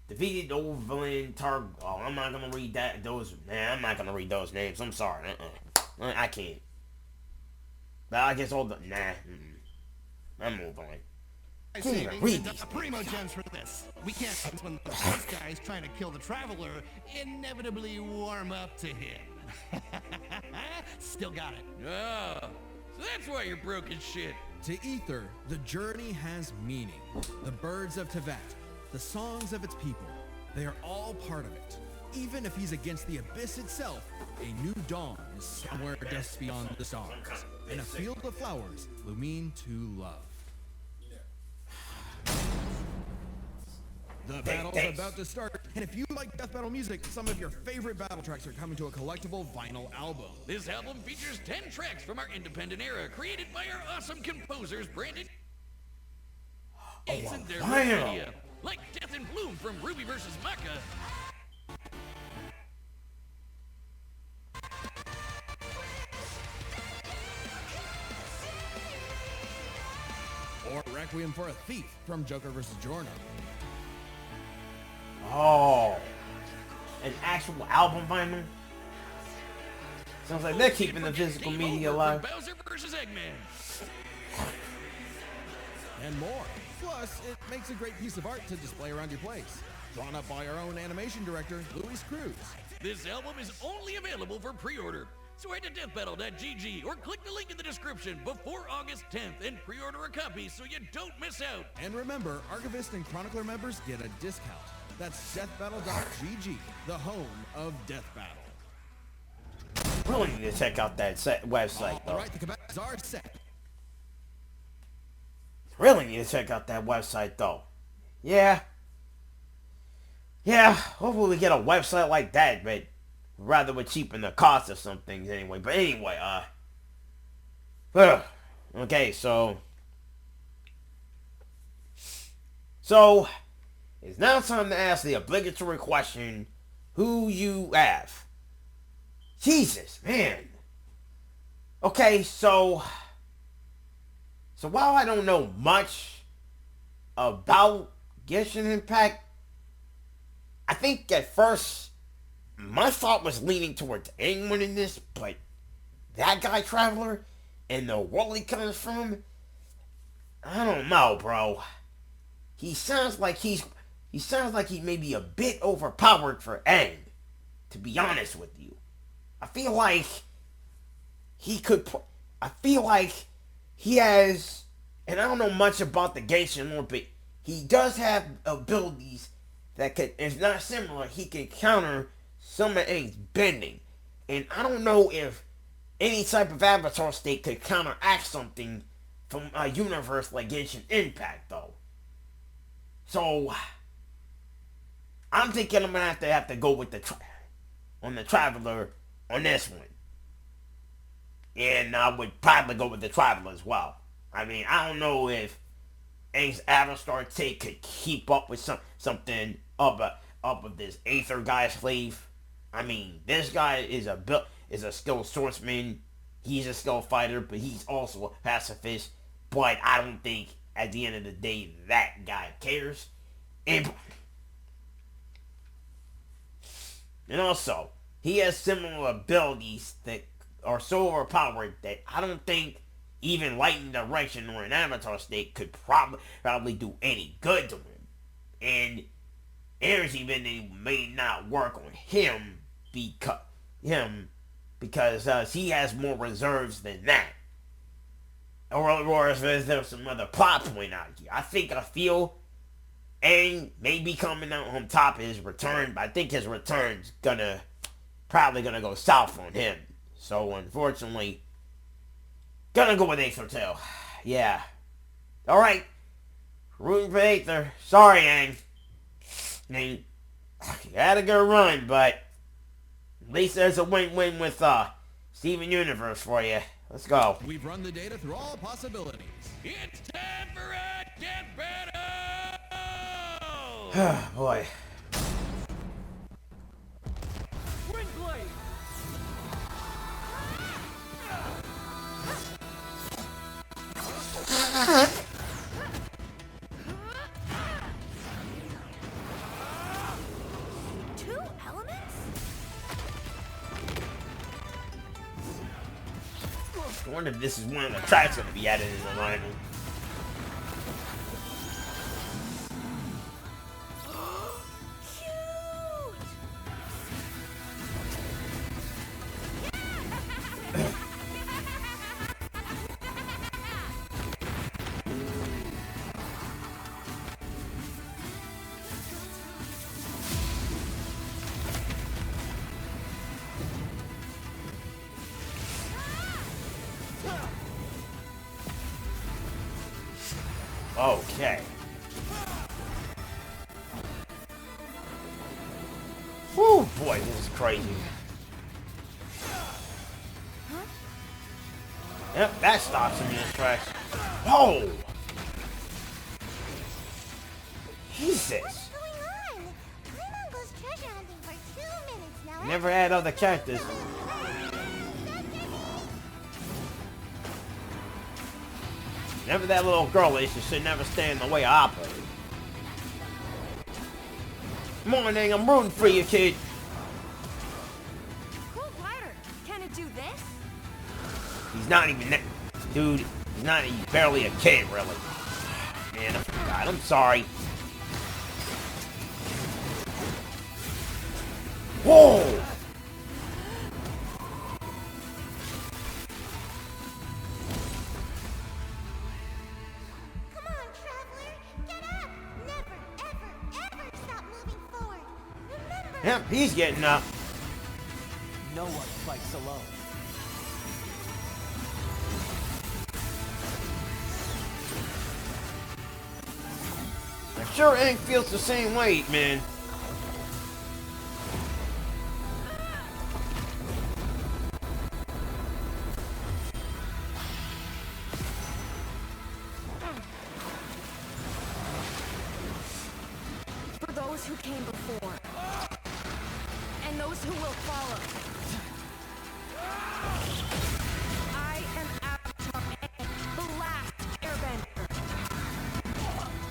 Defeated the old villain Targ. Oh, I'm not gonna read that. I'm not gonna read those names. I'm sorry. I can't. But I guess all the I'm moving on. Can't even read these primo gems for this. We can't when the first guys trying to kill the Traveler inevitably warm up to him. Still got it. Oh, so that's why you're broke as shit. To Ether, the journey has meaning. The birds of Tevat, the songs of its people, they are all part of it. Even if he's against the Abyss itself, a new dawn is somewhere just beyond the stars. And a field of flowers will mean to love. The battle's about to start, and if you like death battle music, some of your favorite battle tracks are coming to a collectible vinyl album. This album features 10 tracks from our independent era, created by our awesome composers, branded Isn't there media, like Death and Bloom from Ruby vs. Maka. Or Requiem for a Thief from Joker vs. Giorno. Oh, an actual album vinyl? Sounds like they're keeping the physical media alive. Bowser vs. Eggman. And more. Plus, it makes a great piece of art to display around your place. Drawn up by our own animation director, Luis Cruz. This album is only available for pre-order. So head to deathbattle.gg or click the link in the description before August 10th and pre-order a copy so you don't miss out. And remember, Archivist and Chronicler members get a discount. That's deathbattle.gg, the home of Death Battle. Really need to check out that website, though. Alright, the combatants are set. Really need to check out that website, though. Yeah, hopefully we get a website like that, but rather would cheapen the cost of some things anyway. But anyway, okay, so it's now time to ask the obligatory question: who you have? Jesus, man. Okay, so while I don't know much about Genshin Impact, I think at first my thought was leaning towards Aang winning this, but that guy Traveler and the world he comes from, I don't know, bro. He sounds like he may be a bit overpowered for Aang, to be honest with you. I feel like he has, and I don't know much about the Genshin lore, but he does have abilities that could, if not similar, he can counter some of Aang's bending. And I don't know if any type of avatar state could counteract something from a universe like Genshin Impact, though. So I'm thinking I'm gonna have to go with the Traveler on this one. And I would probably go with the Traveler as well. I mean, I don't know if Aang's avatar state could keep up with something up with this Aether guy slave. I mean, this guy is a skilled swordsman. He's a skilled fighter, but he's also a pacifist. But I don't think at the end of the day that guy cares. And also, he has similar abilities that are so overpowered that I don't think even Lightning Direction or an Avatar state could probably do any good to him. And energy bending may not work on him because he has more reserves than that. Or is there some other plot point out here? I feel Aang may be coming out on top of his return, but I think his return's probably gonna go south on him. So unfortunately, gonna go with Aether Tail. Yeah. Alright. Rooting for Aether. Sorry, Aang. I mean, you had a good run, but at least there's a win-win with Steven Universe for you. Let's go. We've run the data through all possibilities. It's time for a death battle! Boy. Wind Blade! Two elements? I wonder if this is one of the tracks going to be added in the lineup. Okay. crazy. Yep, that stops him in his tracks. Whoa! Jesus! Never had other characters. Never that little girl is, she should never stand in the way of operate. Morning, I'm rooting for you, kid. Cool glider. Can it do this? He's not even that, dude. He's barely a kid, really. Man, I forgot. I'm sorry. Whoa! Come on, traveler. Get up. Never, ever, ever stop moving forward. Remember. Yep, he's getting up. No one fights alone. I'm sure Aang feels the same way, man. For those who came before, and those who will follow. I am Avatar Aang, the last airbender.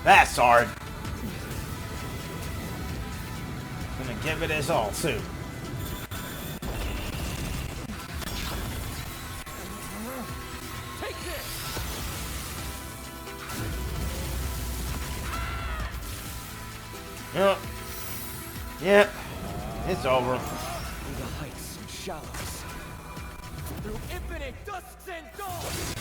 That's hard. Gonna give it his all, too. Take this! Yep. Yep. It's over. Through the heights and shallows. Through infinite dusks and dawns!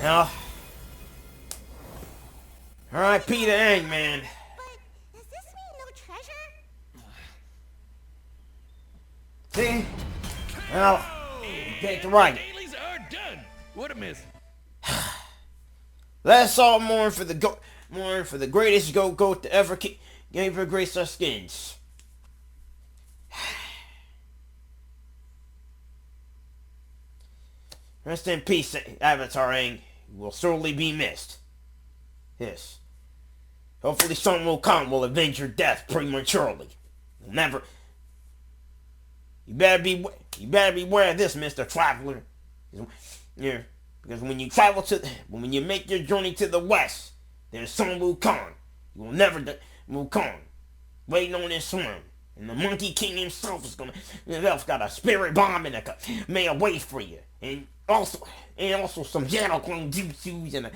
Now, R.I.P. to Aang, man. But does this mean no treasure? See? Well, get it right. Dailies are done. What a miss. Let's all mourn for the greatest goat to ever grace our skins. Rest in peace, Avatar Aang. You will sorely be missed. Yes. Hopefully Sun Wukong will avenge your death prematurely. You'll never... You better beware of this, Mr. Traveler. Yeah, because when you make your journey to the west, there's Sun Wukong. You will never Wukong waiting on his throne. And the Monkey King himself got a spirit bomb and made a way for you. And also some Shadow Clone jutsus and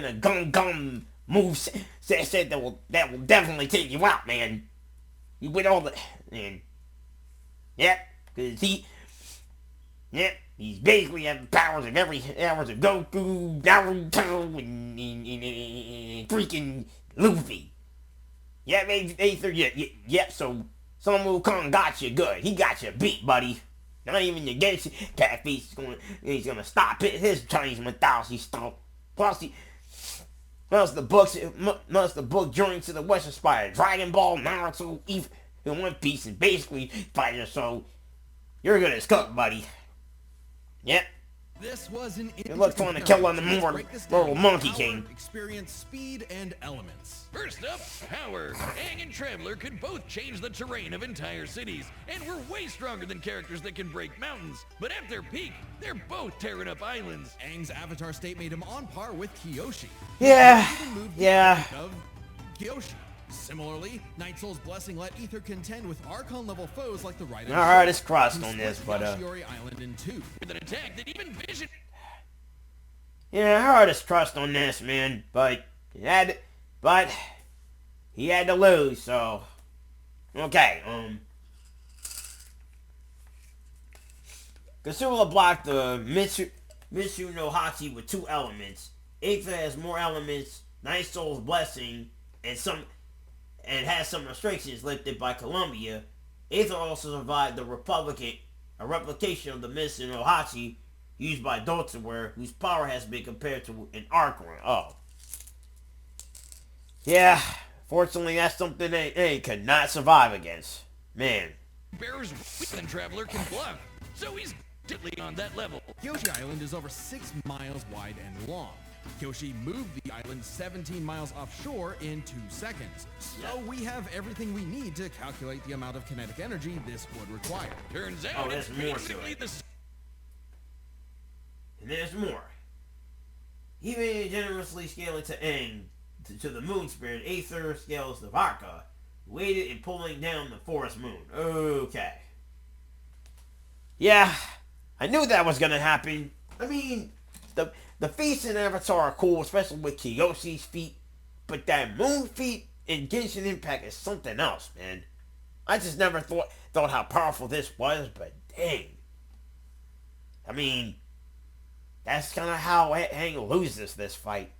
a gun move said that will definitely take you out, man. You with all the and because he's basically have the powers of Goku, Naruto, and freaking Luffy. Yeah, Aether, yep, so Sun Wukong got you good. He got you beat, buddy. Not even your Genshin Catfish he's gonna stop his Chinese mythology stuff. Plus the book Journey to the West inspired Dragon Ball, Naruto, even One Piece, and basically fighter, so you're good as cook, buddy. Yep. This was an Good luck trying to kill on the mortal Monkey King. Experience speed and elements. First up, power. Aang and Traveler could both change the terrain of entire cities, and we're way stronger than characters that can break mountains. But at their peak, they're both tearing up islands. Aang's avatar state made him on par with Kyoshi. Yeah, He even moved yeah. of Kyoshi. Similarly, Night Soul's blessing let Aether contend with Archon-level foes like the Raiden. Alright, it's crossed who on this, split but Yoshiori Island in two. With an attack that even Vision... Yeah, hardest trust on this, man. But he had to lose, so okay. Kasula blocked the Mitsu no Hachi with 2 elements. Aether has more elements, Night Soul's blessing, and has some restrictions lifted by Columbia. Aether also survived a replication of the Mitsu no Hachi used by Doltzaware, whose power has been compared to an arc ring. Oh. Yeah, fortunately that's something Aang could not survive against. Man. Bear's weaker than Traveler can bluff, so he's deadly on that level. Kyoshi Island is over 6 miles wide and long. Kyoshi moved the island 17 miles offshore in 2 seconds. So we have everything we need to calculate the amount of kinetic energy this would require. Turns out there's it's more to basically it. the And there's more. Even generously scaling to Aang, to the moon spirit, Aether scales the Vaka, weighted and pulling down the forest moon. Okay. Yeah, I knew that was gonna happen. I mean, the feats in Avatar are cool, especially with Kyoshi's feat, but that moon feat in Genshin Impact is something else, man. I just never thought how powerful this was, but dang. I mean, that's kind of how Aang loses this fight.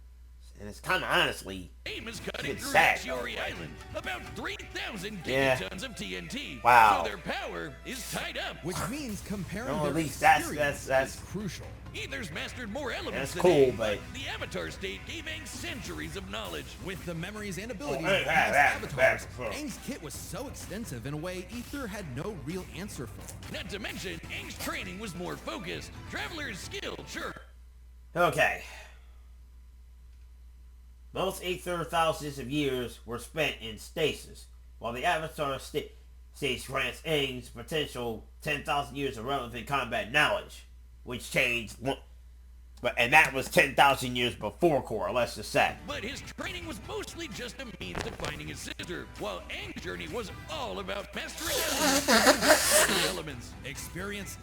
And it's kind of honestly aim is cutting through sad, Hachiori Island. About 3,000 Yeah. gigatons of TNT. Wow. So their power is tied up. Which means comparing No, their at least that's experience is crucial. Either's mastered more elements That's than cool, Aang, but the Avatar state gave Aang centuries of knowledge. With the memories and abilities hey, of past avatars, hey. Aang's kit was so extensive in a way Aether had no real answer for. Not to mention, Aang's training was more focused. Traveler's skill, sure. okay. Most Aether thousands of years were spent in stasis, while the Avatar stage grants Aang's potential 10,000 years of relevant combat knowledge, which changed, and that was 10,000 years before Korra, let's just say. But his training was mostly just a means to finding his sister, while Aang's journey was all about mastering elements. Experience.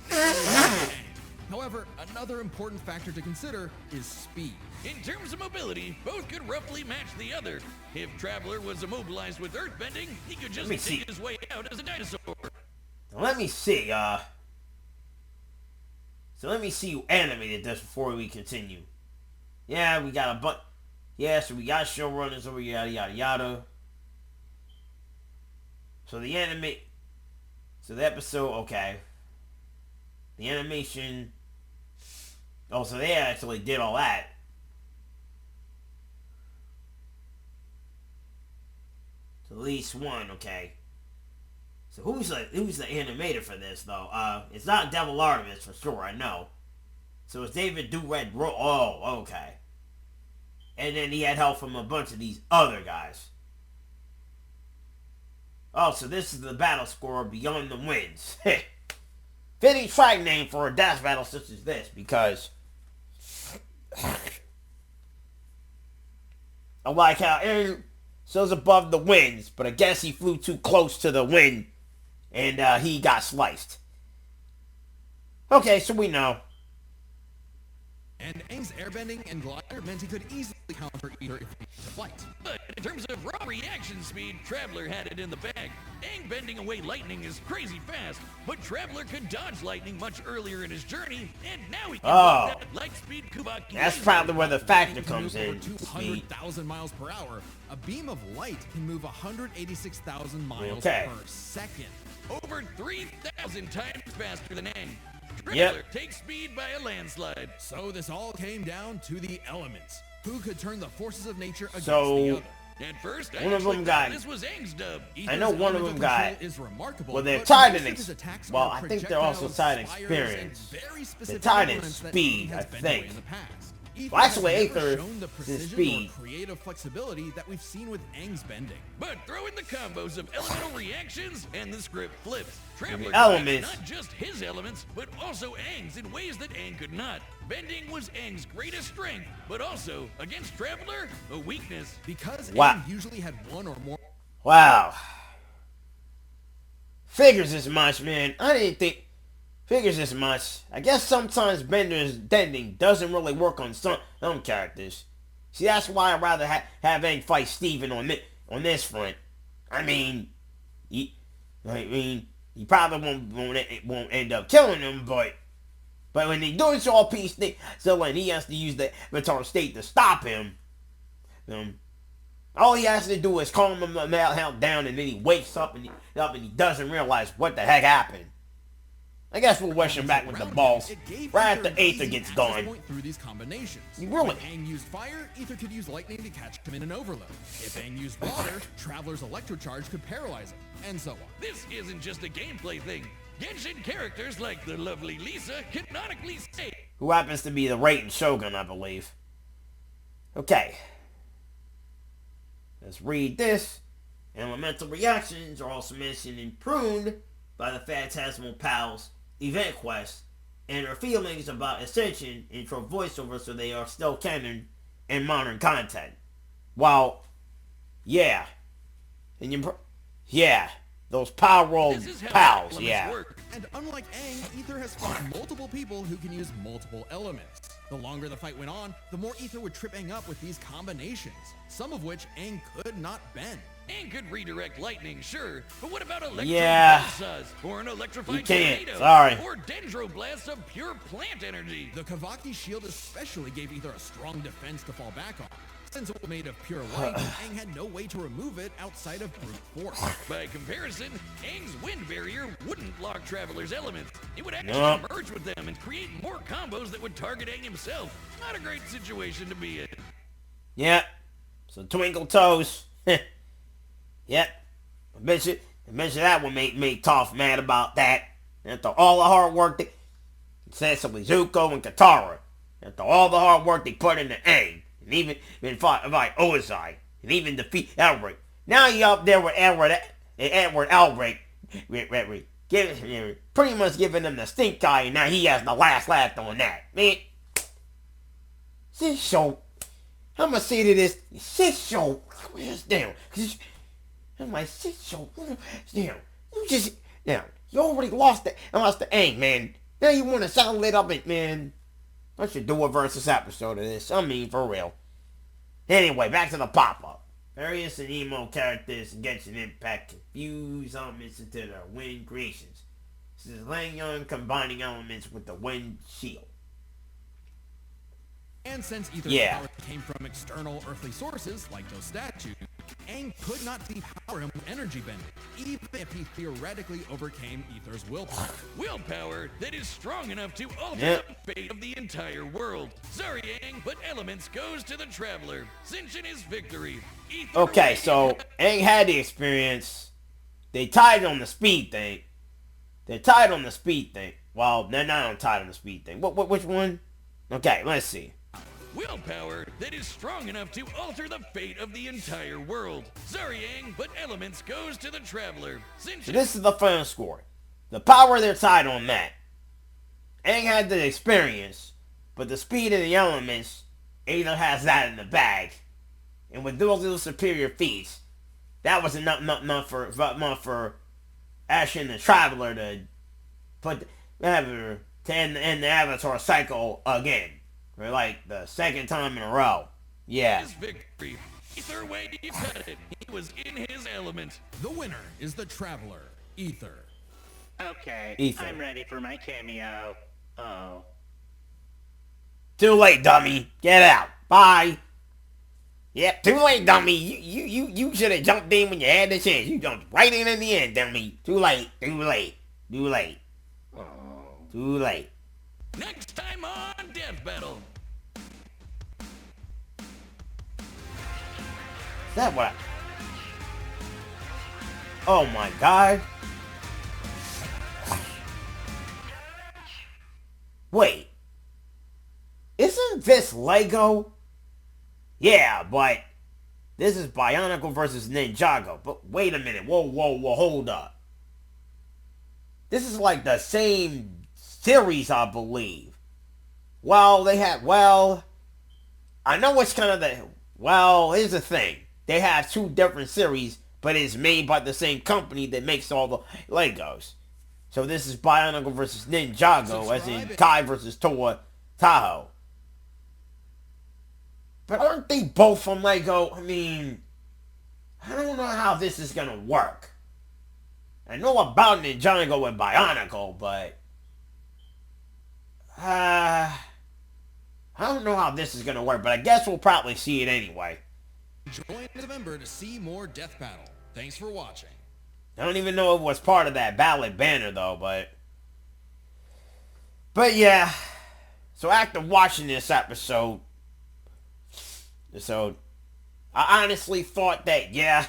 However, another important factor to consider is speed. In terms of mobility, both could roughly match the other. If Traveler was immobilized with earthbending, he could just dig his way out as a dinosaur. Let me see, so let me see who animated this before we continue. Yeah, we got a bunch. Yeah, so we got showrunners over yada yada yada. So the episode, okay. The animation. Oh, so they actually did all that. So at least one, okay. So who's the animator for this though? It's not Devil Artemis for sure, I know. So it's David Red. Oh, okay. And then he had help from a bunch of these other guys. Oh, so this is the battle score Beyond the Winds. Fitting track name for a death battle such as this, because I like how Aaron sails above the winds, but I guess he flew too close to the wind, and he got sliced. Okay, so we know. And Aang's airbending and glider meant he could easily counter either if he to flight. But in terms of raw reaction speed, Traveler had it in the bag. Aang bending away lightning is crazy fast, but Traveler could dodge lightning much earlier in his journey, and now he can block that light speed Kubaki. That's probably where the factor comes over in. 200,000 miles per hour. A beam of light can move 186,000 miles Okay. per second. Over 3,000 times faster than Aang. Traveler Yep. takes speed by a landslide. So this all came down to the elements. Who could turn the forces of nature against So, the other? At first, one of them got. this was Aang's dub. I know one of them got. Is remarkable, Well, they're but tied most in. of his attacks Well, are I think they're also tied in projectiles, spires, and experience. very They're specific tied in elements that speed, Aang I has been think. doing in the past. Well, actually, has never Aether shown the is precision speed. or creative flexibility that we've seen with Aang's bending. But throw in the combos of elemental reactions, and the script flips. Traveler elements. not just his elements, but also Aang's in ways that Aang could not. Bending was Aang's greatest strength, but also, against Traveler, a weakness. Because Wow. Aang usually had one or more. Wow. Figures as much, man. I didn't think figures as much. I guess sometimes Bender's bending doesn't really work on some characters. See, that's why I'd rather have Aang fight Steven on this front. I mean, he probably won't end up killing him, but when he does all peace thing, so when he has to use the Avatar state to stop him, all he has to do is calm him down, and then he wakes up and he doesn't realize what the heck happened. I guess we'll wish him back with the balls right after Aether gets gone. Through these combinations. You really? If Aang used fire, Aether could use lightning to catch him in an overload. If Aang used water, Traveler's electrocharge could paralyze him, and so on. This isn't just a gameplay thing. Genshin characters like the lovely Lisa canonically say, who happens to be the Raiden Shogun, I believe. Okay. Let's read this. Elemental reactions are also mentioned and pruned by the Phantasmal Pals event quest, and her feelings about Ascension in her voiceover, so they are still canon in modern content. While, yeah. And those Power World pals, yeah. And unlike Aang, Aether has fought multiple people who can use multiple elements. The longer the fight went on, the more Aether would trip Aang up with these combinations, some of which Aang could not bend. Aang could redirect lightning, sure, but what about electro or an electrified tornado, or dendroblast of pure plant energy? The Kavaki shield especially gave Aether a strong defense to fall back on. Since it was made of pure light, Aang had no way to remove it outside of brute force. By comparison, Aang's wind barrier wouldn't block Traveler's elements. It would actually merge with them and create more combos that would target Aang himself. Not a great situation to be in. Yeah. So Twinkle Toes. Yep. I bet you that would make Toph mad about that. After all the hard work they especially Zuko and Katara. After all the hard work they put into Aang. And even been fought by Ozai. And even defeat Elric. Now you up there with Edward Elric. Pretty much giving him the stink eye, and now he has the last laugh on that. Man. This show. I'm gonna say to this show. Damn. I'm like, show. Damn. You already lost the Aang, man. Now you want to sound lit up, man. I should do a versus episode of this. I mean, for real. Anyway, back to the pop-up. Various and emo characters and Genshin Impact confuse elements into their wind creations. This is Lang Young combining elements with the wind shield. And since Aether's power came from external earthly sources, like those statues, Aang could not depower him with energy bending, even if he theoretically overcame Aether's willpower. Willpower that is strong enough to alter the fate of the entire world. Sorry, Aang, but elements goes to the Traveler. Cinch in his victory. Okay, so Aang had the experience. They tied on the speed thing. Well, they're not tied on the speed thing. Which one? Okay, let's see. Willpower that is strong enough to alter the fate of the entire world. Sorry, Aang, but elements goes to the Traveler. So this is the final score. The power, they're tied on that. Aang had the experience, but the speed of the elements, Aether has that in the bag. And with those little superior feats, that was enough for Ash and the Traveler to put to end the Avatar cycle again. For like the second time in a row. Yeah. His victory. Either way you cut it, he was in his element. The winner is the Traveler, Aether. Okay, Aether. I'm ready for my cameo. Oh. Too late, dummy. Get out. Bye. Yep, too late, dummy. You should have jumped in when you had the chance. You jumped right in the end, dummy. Too late. Oh. Too late. Next time on Deathbattle. Is that what? Oh my god. Wait. Isn't this Lego? Yeah, but this is Bionicle versus Ninjago. But wait a minute. Whoa, hold up. This is like the same series, I believe. Well, I know it's kind of here's the thing. They have two different series, but it's made by the same company that makes all the Legos. So this is Bionicle versus Ninjago, as in Kai versus Tahoe. But aren't they both from Lego? I mean, I don't know how this is gonna work. I know about Ninjago and Bionicle, but I don't know how this is gonna work, but I guess we'll probably see it anyway. Join in November to see more Deathbattle. Thanks for watching. I don't even know if it was part of that ballot banner though, but But yeah, so after watching this episode, I honestly thought that, yeah,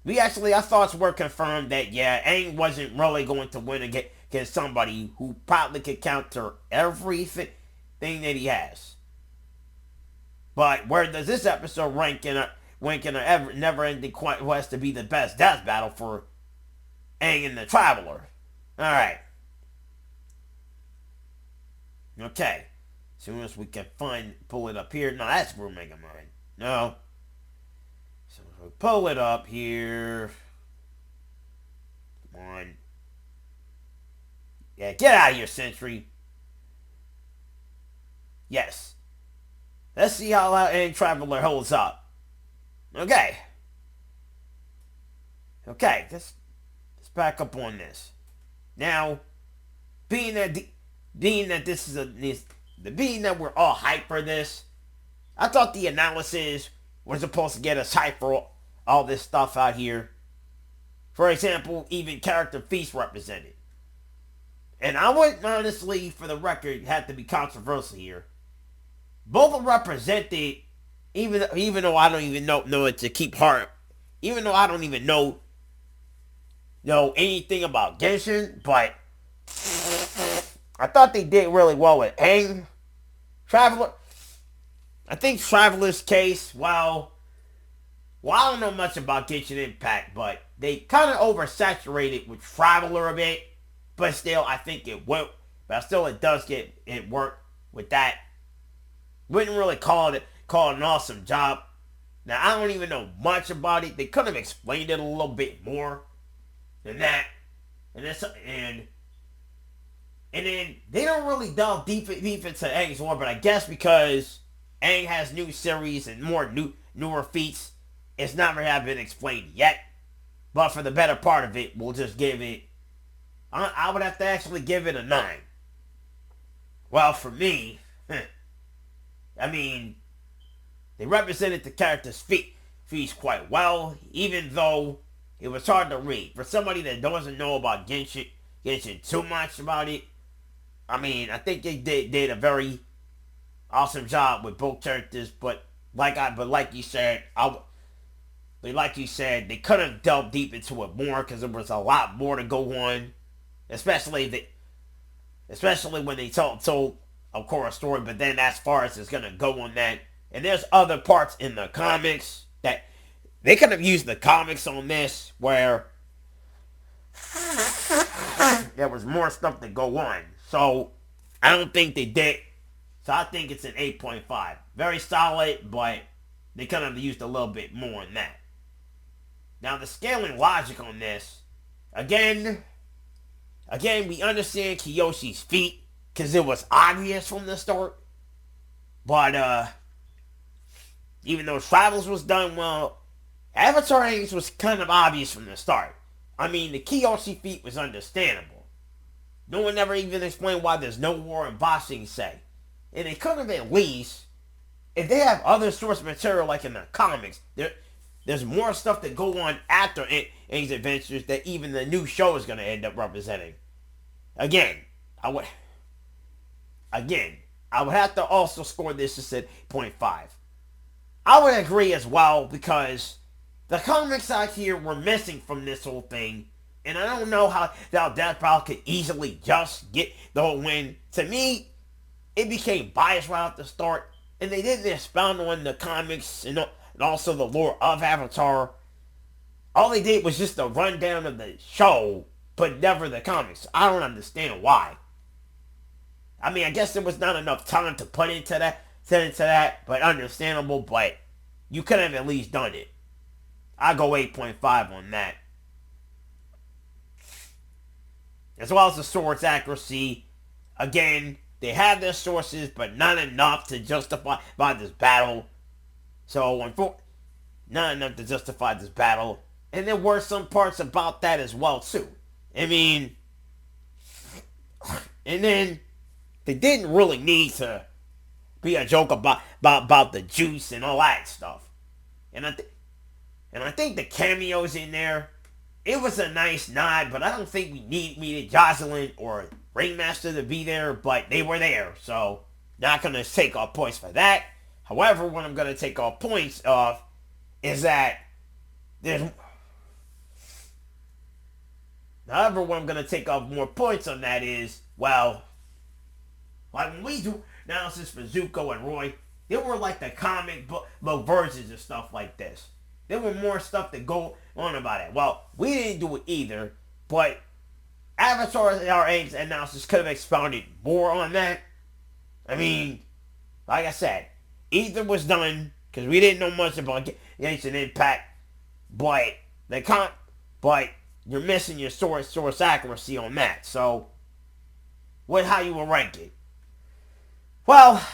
our thoughts were confirmed that, yeah, Aang wasn't really going to win against somebody who probably could counter everything that he has. But where does this episode rank in a never-ending quest to be the best death battle for Aang and the Traveler? Alright. Okay. As soon as we can pull it up here. No, that's Room Mega Mind. No. So we pull it up here. Come on. Yeah, get out of here, Sentry. Yes. Let's see how Aang Traveler holds up. Okay. Okay, let's back up on this. Now, being that this is being that we're all hyped for this, I thought the analysis was supposed to get us hyped for all this stuff out here. For example, even character feats represented. And I would honestly, for the record, have to be controversial here. Both are represented, even though I don't even know it to keep heart. Even though I don't even know anything about Genshin, but I thought they did really well with Aang. Traveler. I think Traveler's case, well, I don't know much about Genshin Impact, but they kind of oversaturated with Traveler a bit. But still, I think it worked. But still, it does get it work with that. Wouldn't really call it an awesome job. Now, I don't even know much about it. They could have explained it a little bit more than that. And then they don't really delve deep into Aang's lore, but I guess because Aang has new series and newer feats, it's never have been explained yet. But for the better part of it, we'll just give it. I would have to actually give it a 9. Well, for me, I mean, they represented the character's feats quite well, even though it was hard to read. For somebody that doesn't know about Genshin too much about it, I mean, I think they did a very awesome job with both characters. But like you said, they could have delved deep into it more because there was a lot more to go on, especially when they told of course story. But then as far as it's gonna go on that, and there's other parts in the comics that they could have used the comics on this where there was more stuff to go on. So I don't think they did. So I think it's an 8.5. Very solid, but they could have used a little bit more on that. Now the scaling logic on this, again, we understand Kiyoshi's feat because it was obvious from the start. But even though Travels was done well, Avatar Aang's was kind of obvious from the start. I mean, the Kiyoshi feat was understandable. No one ever even explained why there's no war in Ba Sing Se. And they could have at least, if they have other source material like in the comics, there's more stuff that go on after Aang's adventures that even the new show is going to end up representing. Again, I would have to also score this as a 0.5. I would agree as well because the comics out here were missing from this whole thing. And I don't know how Deathbattle could easily just get the whole win. To me, it became biased right off the start. And they didn't expound on the comics and also the lore of Avatar. All they did was just a rundown of the show, but never the comics. I don't understand why. I mean, I guess there was not enough time to put into that, but understandable, but you could have at least done it. I go 8.5 on that. As well as the sword's accuracy. Again, they had their sources, but not enough to justify this battle. So, not enough to justify this battle. And there were some parts about that as well, too. I mean, and then they didn't really need to be a joke about the juice and all that stuff. And I think the cameos in there, it was a nice nod, but I don't think we needed Jocelyn or Ringmaster to be there, but they were there, so not going to take off points for that. However, what I'm going to take off points of is that there's... However, what I'm going to take off more points on that is, well, like when we do analysis for Zuko and Roy, they were like the comic book versions of stuff like this. There were more stuff to go on about it. Well, we didn't do it either, but Avatar our Aang's analysis could have expounded more on that. I mean, like I said, either was done because we didn't know much about Genshin Impact, but you're missing your source accuracy on that. So, how you will rank it? Well,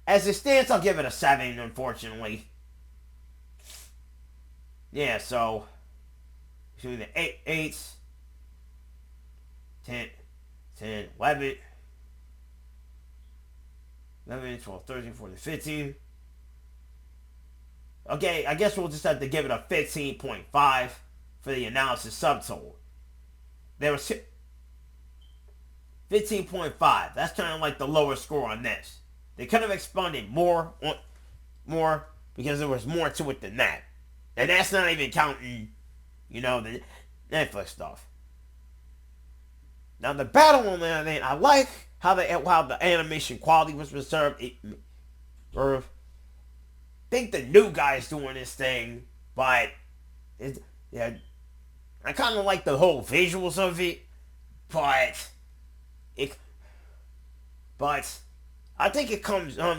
as it stands, I'll give it a 7, unfortunately. Yeah, so between the 8s, 10, 11, 12, 13, 14, 15. Okay, I guess we'll just have to give it a 15.5 for the analysis subtotal. There was 15.5. That's kind of like the lowest score on this. They could have expanded more because there was more to it than that. And that's not even counting, the Netflix stuff. Now the battle on the other hand, I like how the animation quality was preserved. I think the new guy's doing this thing, but I kind of like the whole visuals of it, but I think it comes a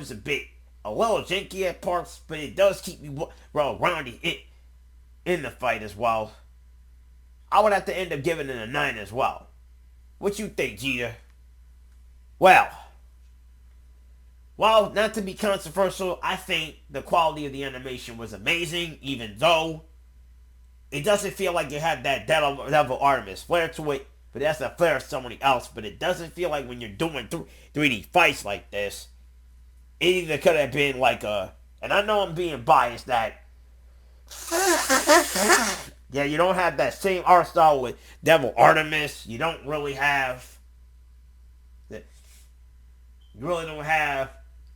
little janky at parts, but it does keep me well-rounded in the fight as well. I would have to end up giving it a 9 as well. What you think, Jeter? Well, not to be controversial, I think the quality of the animation was amazing, even though it doesn't feel like it had that Devil Artemis flair to it, but that's a flair of somebody else. But it doesn't feel like when you're doing 3D fights like this, it either could have been like and I know I'm being biased that, yeah, you don't have that same art style with Devil Artemis. You don't really have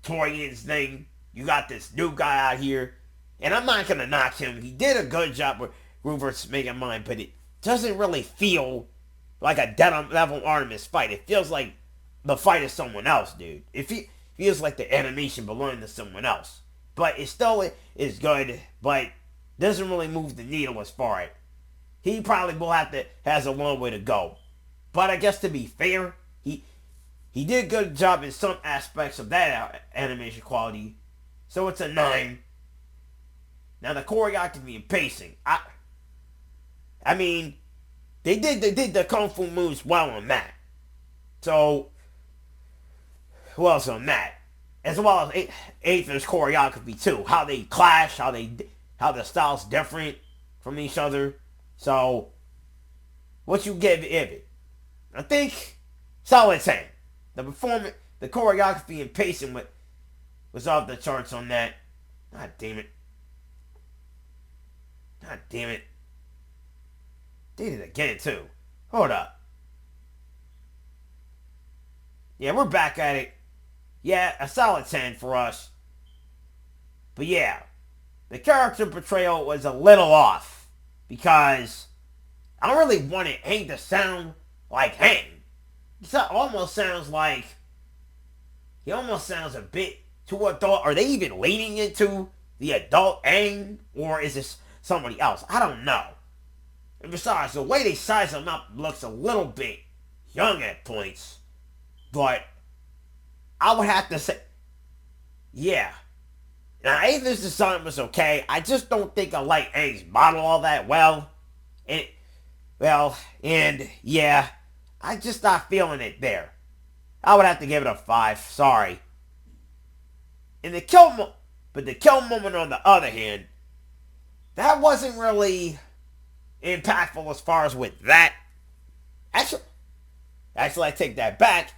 Torian's thing. You got this new guy out here, and I'm not gonna knock him. He did a good job with Rupert's Megamind, but it doesn't really feel like a Devil Artemis fight. It feels like the fight is someone else, dude. It feels like the animation belonging to someone else. But it still is good, but doesn't really move the needle as far as he probably has a long way to go. But I guess to be fair, he did a good job in some aspects of that animation quality. So it's a 9. Now the choreography and pacing. I mean, they did the kung fu moves well on that. So, who else on that? As well as Aether's choreography too. How they clash, how the styles different from each other. So, what you give it? I think solid 10. The performance, the choreography and pacing was off the charts on that. God damn it. Did it again too. Hold up. Yeah, we're back at it. Yeah, a solid 10 for us. But yeah, the character portrayal was a little off. Because I don't really wanted Aang to sound like Aang. He almost sounds a bit too adult. Are they even leaning into the adult Aang? Or is this somebody else? I don't know. And besides, the way they size him up looks a little bit young at points. But I would have to say, yeah. Now, Aether's design was okay. I just don't think I like Aang's model all that well. And yeah, I just not feeling it there. I would have to give it a 5. Sorry. And the kill moment on the other hand, that wasn't really impactful as far as with that. Actually, I take that back.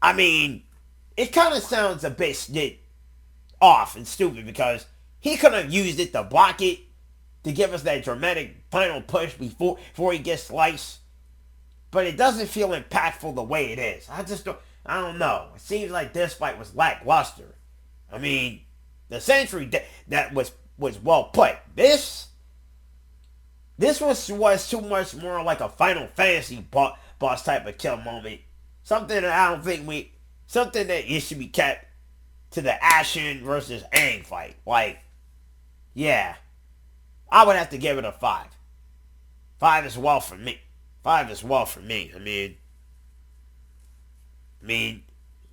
I mean, it kind of sounds a bit off and stupid because he could have used it to block it to give us that dramatic final push before he gets sliced. but it doesn't feel impactful the way it is. I don't know. It seems like this fight was lackluster. I mean, the century that was well put. This was too much more like a Final Fantasy boss type of kill moment. Something that I don't think something that it should be kept to the Ashen versus Aang fight. Like, yeah, I would have to give it a 5. 5 as well for me. 5 as well for me. I mean,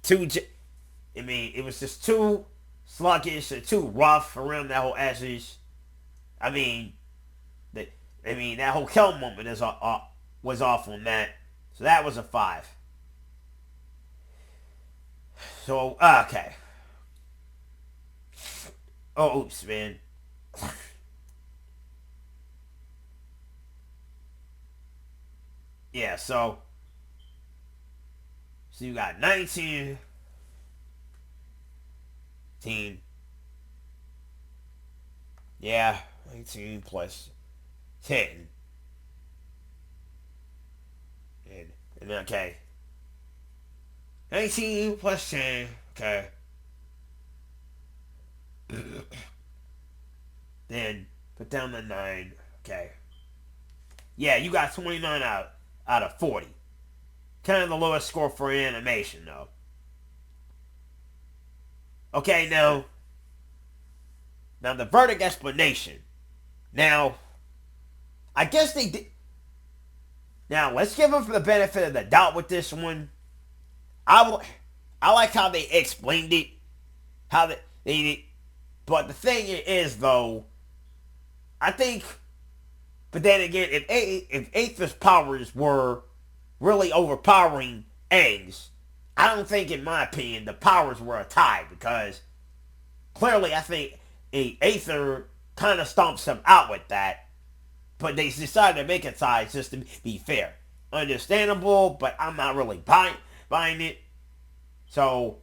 it was just too sluggish and too rough around that whole edges. That whole kill moment was off on that. So that was a 5. So, okay. Oh, oops, man. Yeah, so you got 19. Yeah, 19 plus 10. And okay. 19 plus 10. Okay. Then put down the 9. Okay. Yeah, you got 29 out of 40. Kind of the lowest score for an animation, though. Okay, now the verdict explanation. Now, I guess they did. Now, let's give them the benefit of the doubt with this one. I like how they explained it. How they did. But the thing is, though, I think. But then again, if Aether's powers were really overpowering Aang's, I don't think, in my opinion, the powers were a tie, because clearly I think Aether kind of stomps him out with that, but they decided to make a tie just to be fair. Understandable, but I'm not really buying it. So,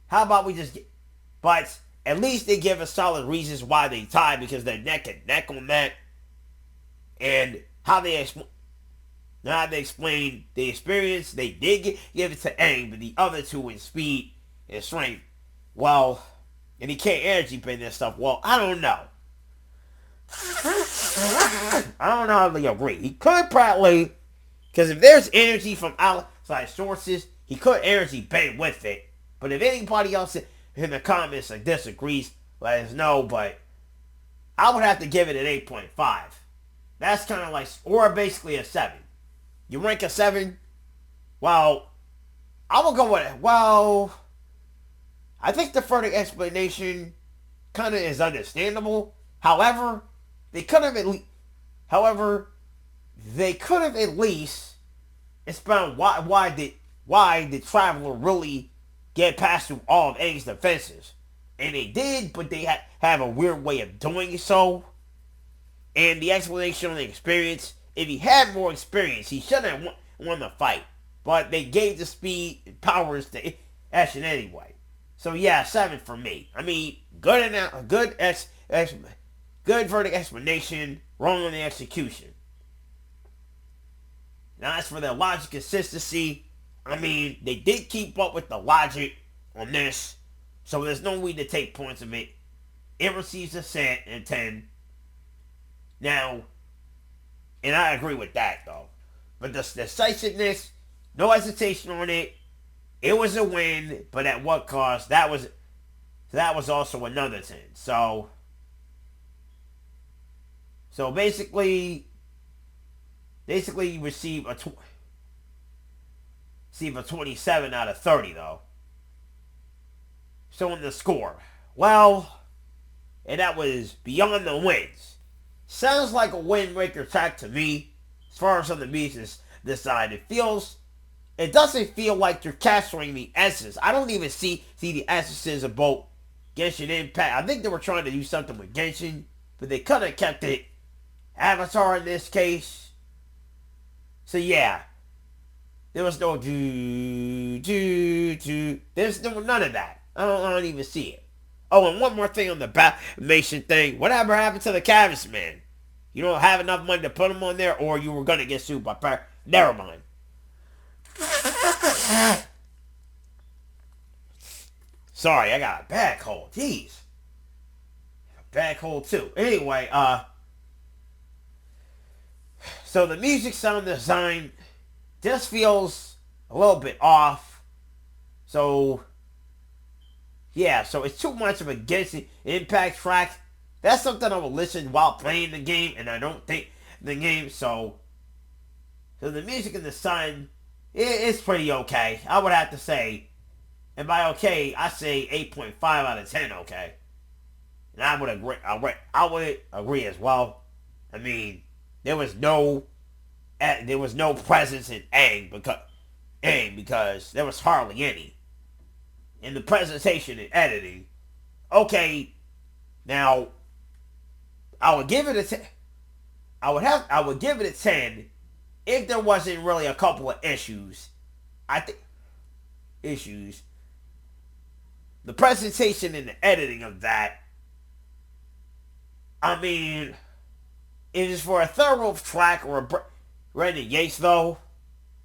how about we just but at least they give us solid reasons why they tied, because they're neck and neck on that. And how they explain the experience, they did give it to Aang, but the other two in speed and strength, well, and he can't energy bend and stuff, well, I don't know. I don't know how they agree. He could probably, because if there's energy from outside sources, he could energy bend with it. But if anybody else in the comments disagrees, let us know. But I would have to give it an 8.5. That's kind of like, or basically a 7. You rank a 7? Well, I will go with it. Well, I think the verdict explanation kind of is understandable. However, they could have at least explained why did Traveler really get past through all of Aang's defenses. And they did, but they have a weird way of doing so. And the explanation on the experience, if he had more experience, he shouldn't have won the fight. But they gave the speed and powers to Ashen anyway. So yeah, 7 for me. I mean, good verdict explanation, wrong on the execution. Now as for the logic consistency, I mean, they did keep up with the logic on this, so there's no need to take points of it. It receives a 10. Now, and I agree with that, though. But the decisiveness, no hesitation on it. It was a win, but at what cost? That was also another 10. So basically you receive a 27 out of 30, though. So in the score, well, and that was beyond the wins. Sounds like a windbreaker track to me. As far as on the beats this side, it doesn't feel like you're capturing the essence. I don't even see the essences of both Genshin Impact. I think they were trying to do something with Genshin, but they could have kept it Avatar in this case. So yeah, there was no there's none of that. I don't even see it. Oh, and one more thing on the Batmation thing. Whatever happened to the Canvas Man? You don't have enough money to put him on there, or you were going to get sued by Never mind. Sorry, I got a bad cold. Jeez. Bad cold too. Anyway, so the music sound design just feels a little bit off. So, yeah, so it's too much of a Genshin Impact track. That's something I will listen while playing the game, and I don't think the game, so the music and the sound, it's pretty okay. I would have to say, and by okay, I say 8.5 out of 10 okay. And I would agree. I would agree as well. I mean, there was no presence in Aang because there was hardly any. In the presentation and editing, okay, now I would give it a 10. I would give it a 10 if there wasn't really a couple of issues. I think issues. The presentation and the editing of that. I mean, it is for a Thunderwolf track or a Brandon Yates though.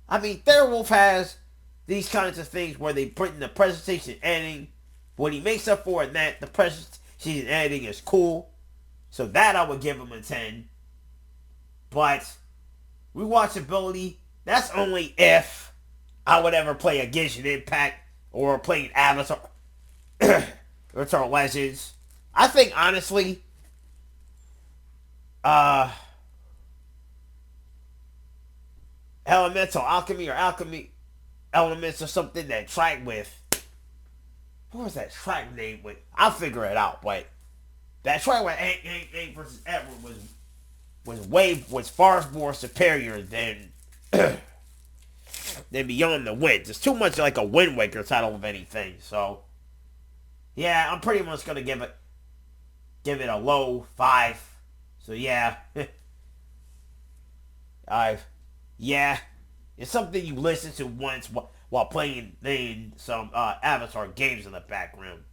I mean, Thunderwolf has these kinds of things where they put in the presentation and editing. What he makes up for in that, the presentation and editing is cool. So that I would give him a 10. But rewatchability, that's only if I would ever play a Genshin Impact or play an Avatar Avatar Legends. I think honestly, Elemental Alchemy or Alchemy Elements or something that track with. What was that track name with? I'll figure it out, but that track with Aang versus Edward was far more superior than than Beyond the Winds. It's too much like a Wind Waker title of anything. So yeah, I'm pretty much gonna give it a low 5. So yeah, yeah, it's something you listen to once while playing some Avatar games in the background.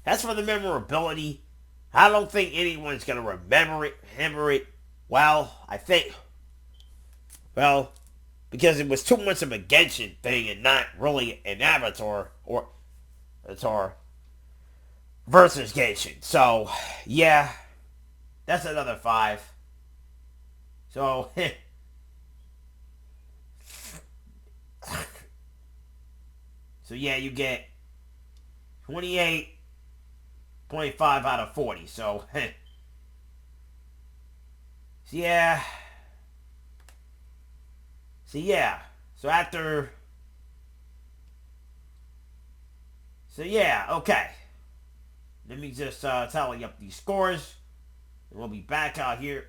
As for the memorability, I don't think anyone's gonna remember it. Well, I think, because it was too much of a Genshin thing and not really an Avatar or Avatar versus Genshin. So, yeah, that's another 5. So, so yeah, you get 28.5 out of 40. So, yeah. So yeah. So yeah, okay. Let me just tally up these scores. And we'll be back out here.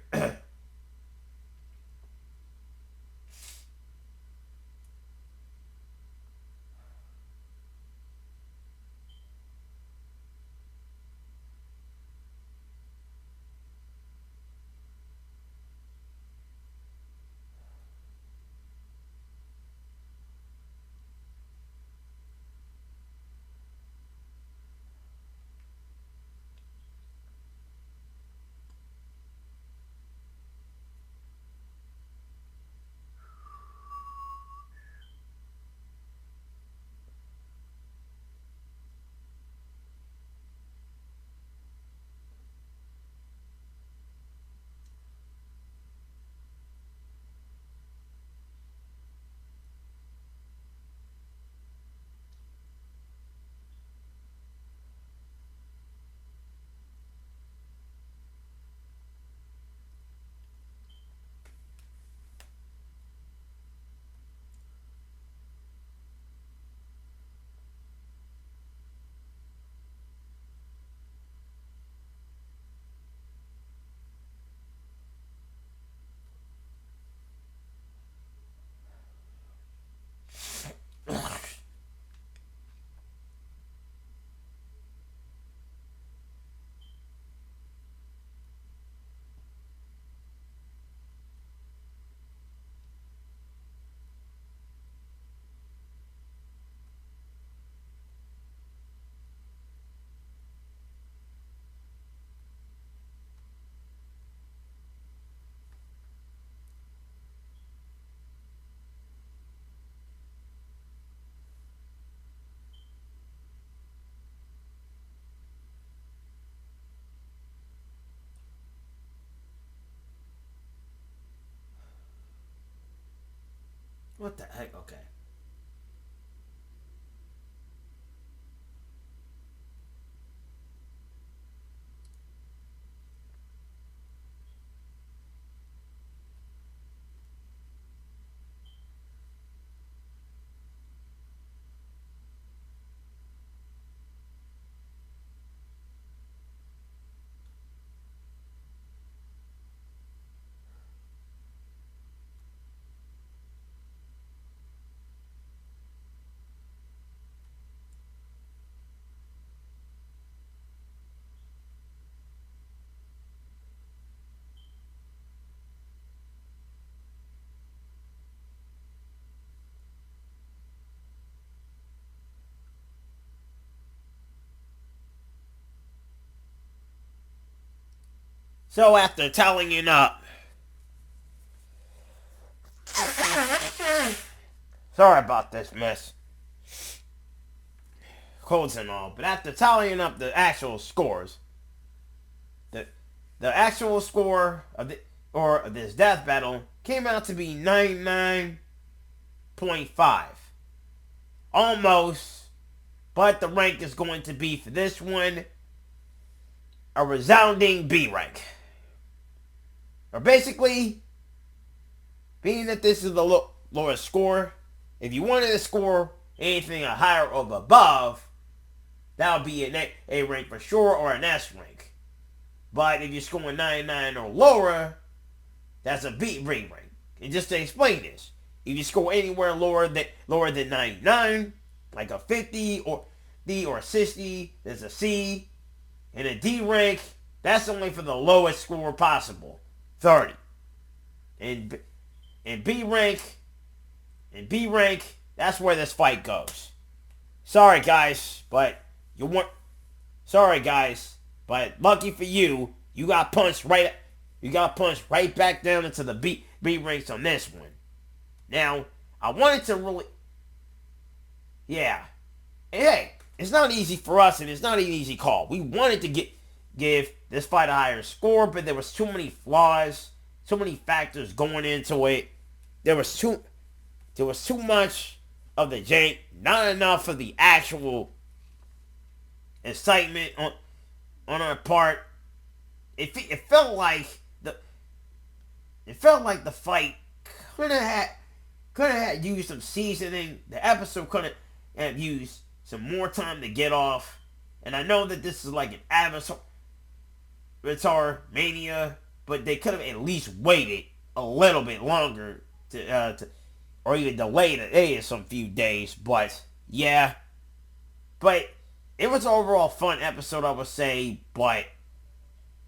What the heck? Okay. So after tallying up, sorry about this mess, colds and all, but after tallying up the actual scores, the actual score of this death battle came out to be 99.5, almost, but the rank is going to be for this one a resounding B rank. Or basically, being that this is the lowest score, if you wanted to score anything higher or above, that would be an A rank for sure, or an S rank. But if you're scoring 99 or lower, that's a B rank. And just to explain this, if you score anywhere lower than 99, like a 50 or D or 60, there's a C. And a D rank, that's only for the lowest score possible, 30. And B rank, that's where this fight goes. Sorry guys, but lucky for you, you got punched right back down into the B ranks on this one. Now, I wanted to really, yeah, hey, it's not easy for us, and it's not an easy call. We wanted to give this fight a higher score, but there was too many flaws, too many factors going into it. There was too much of the jank, not enough of the actual excitement on our part. It felt like the fight could have had used some seasoning. The episode could have used some more time to get off. And I know that this is like an Avatar Mania, but they could have at least waited a little bit longer to or even delayed it some few days. But yeah, but it was an overall fun episode, I would say, but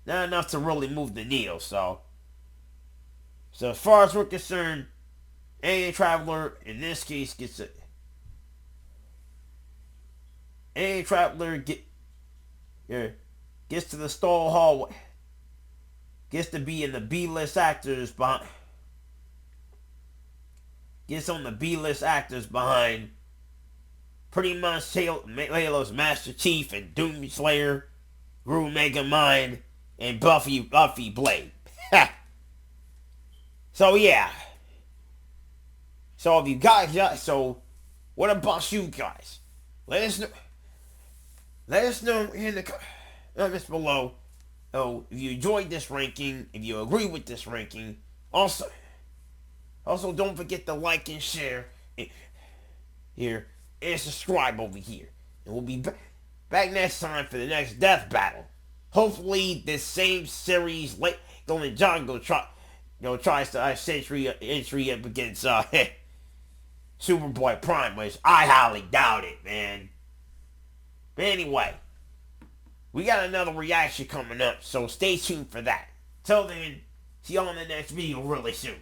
not enough to really move the needle. So as far as we're concerned, Alien Traveler in this case gets it. Alien Traveler gets to the stall hallway. Gets to be in the B-list actors behind. Gets on the B-list actors behind pretty much Halo's Master Chief and Doomslayer, Gru Mega Mind, and Buffy Blade. So yeah. So if you guys, so what about you guys? Let us know in the comments below. Oh, if you enjoyed this ranking, if you agree with this ranking, also don't forget to like and share here and subscribe over here. And we'll be back next time for the next death battle. Hopefully, this same series, Golden Jungle tries to entry up against Superboy Prime, which I highly doubt it, man. But anyway, we got another reaction coming up, so stay tuned for that. Till then, see you on the next video really soon.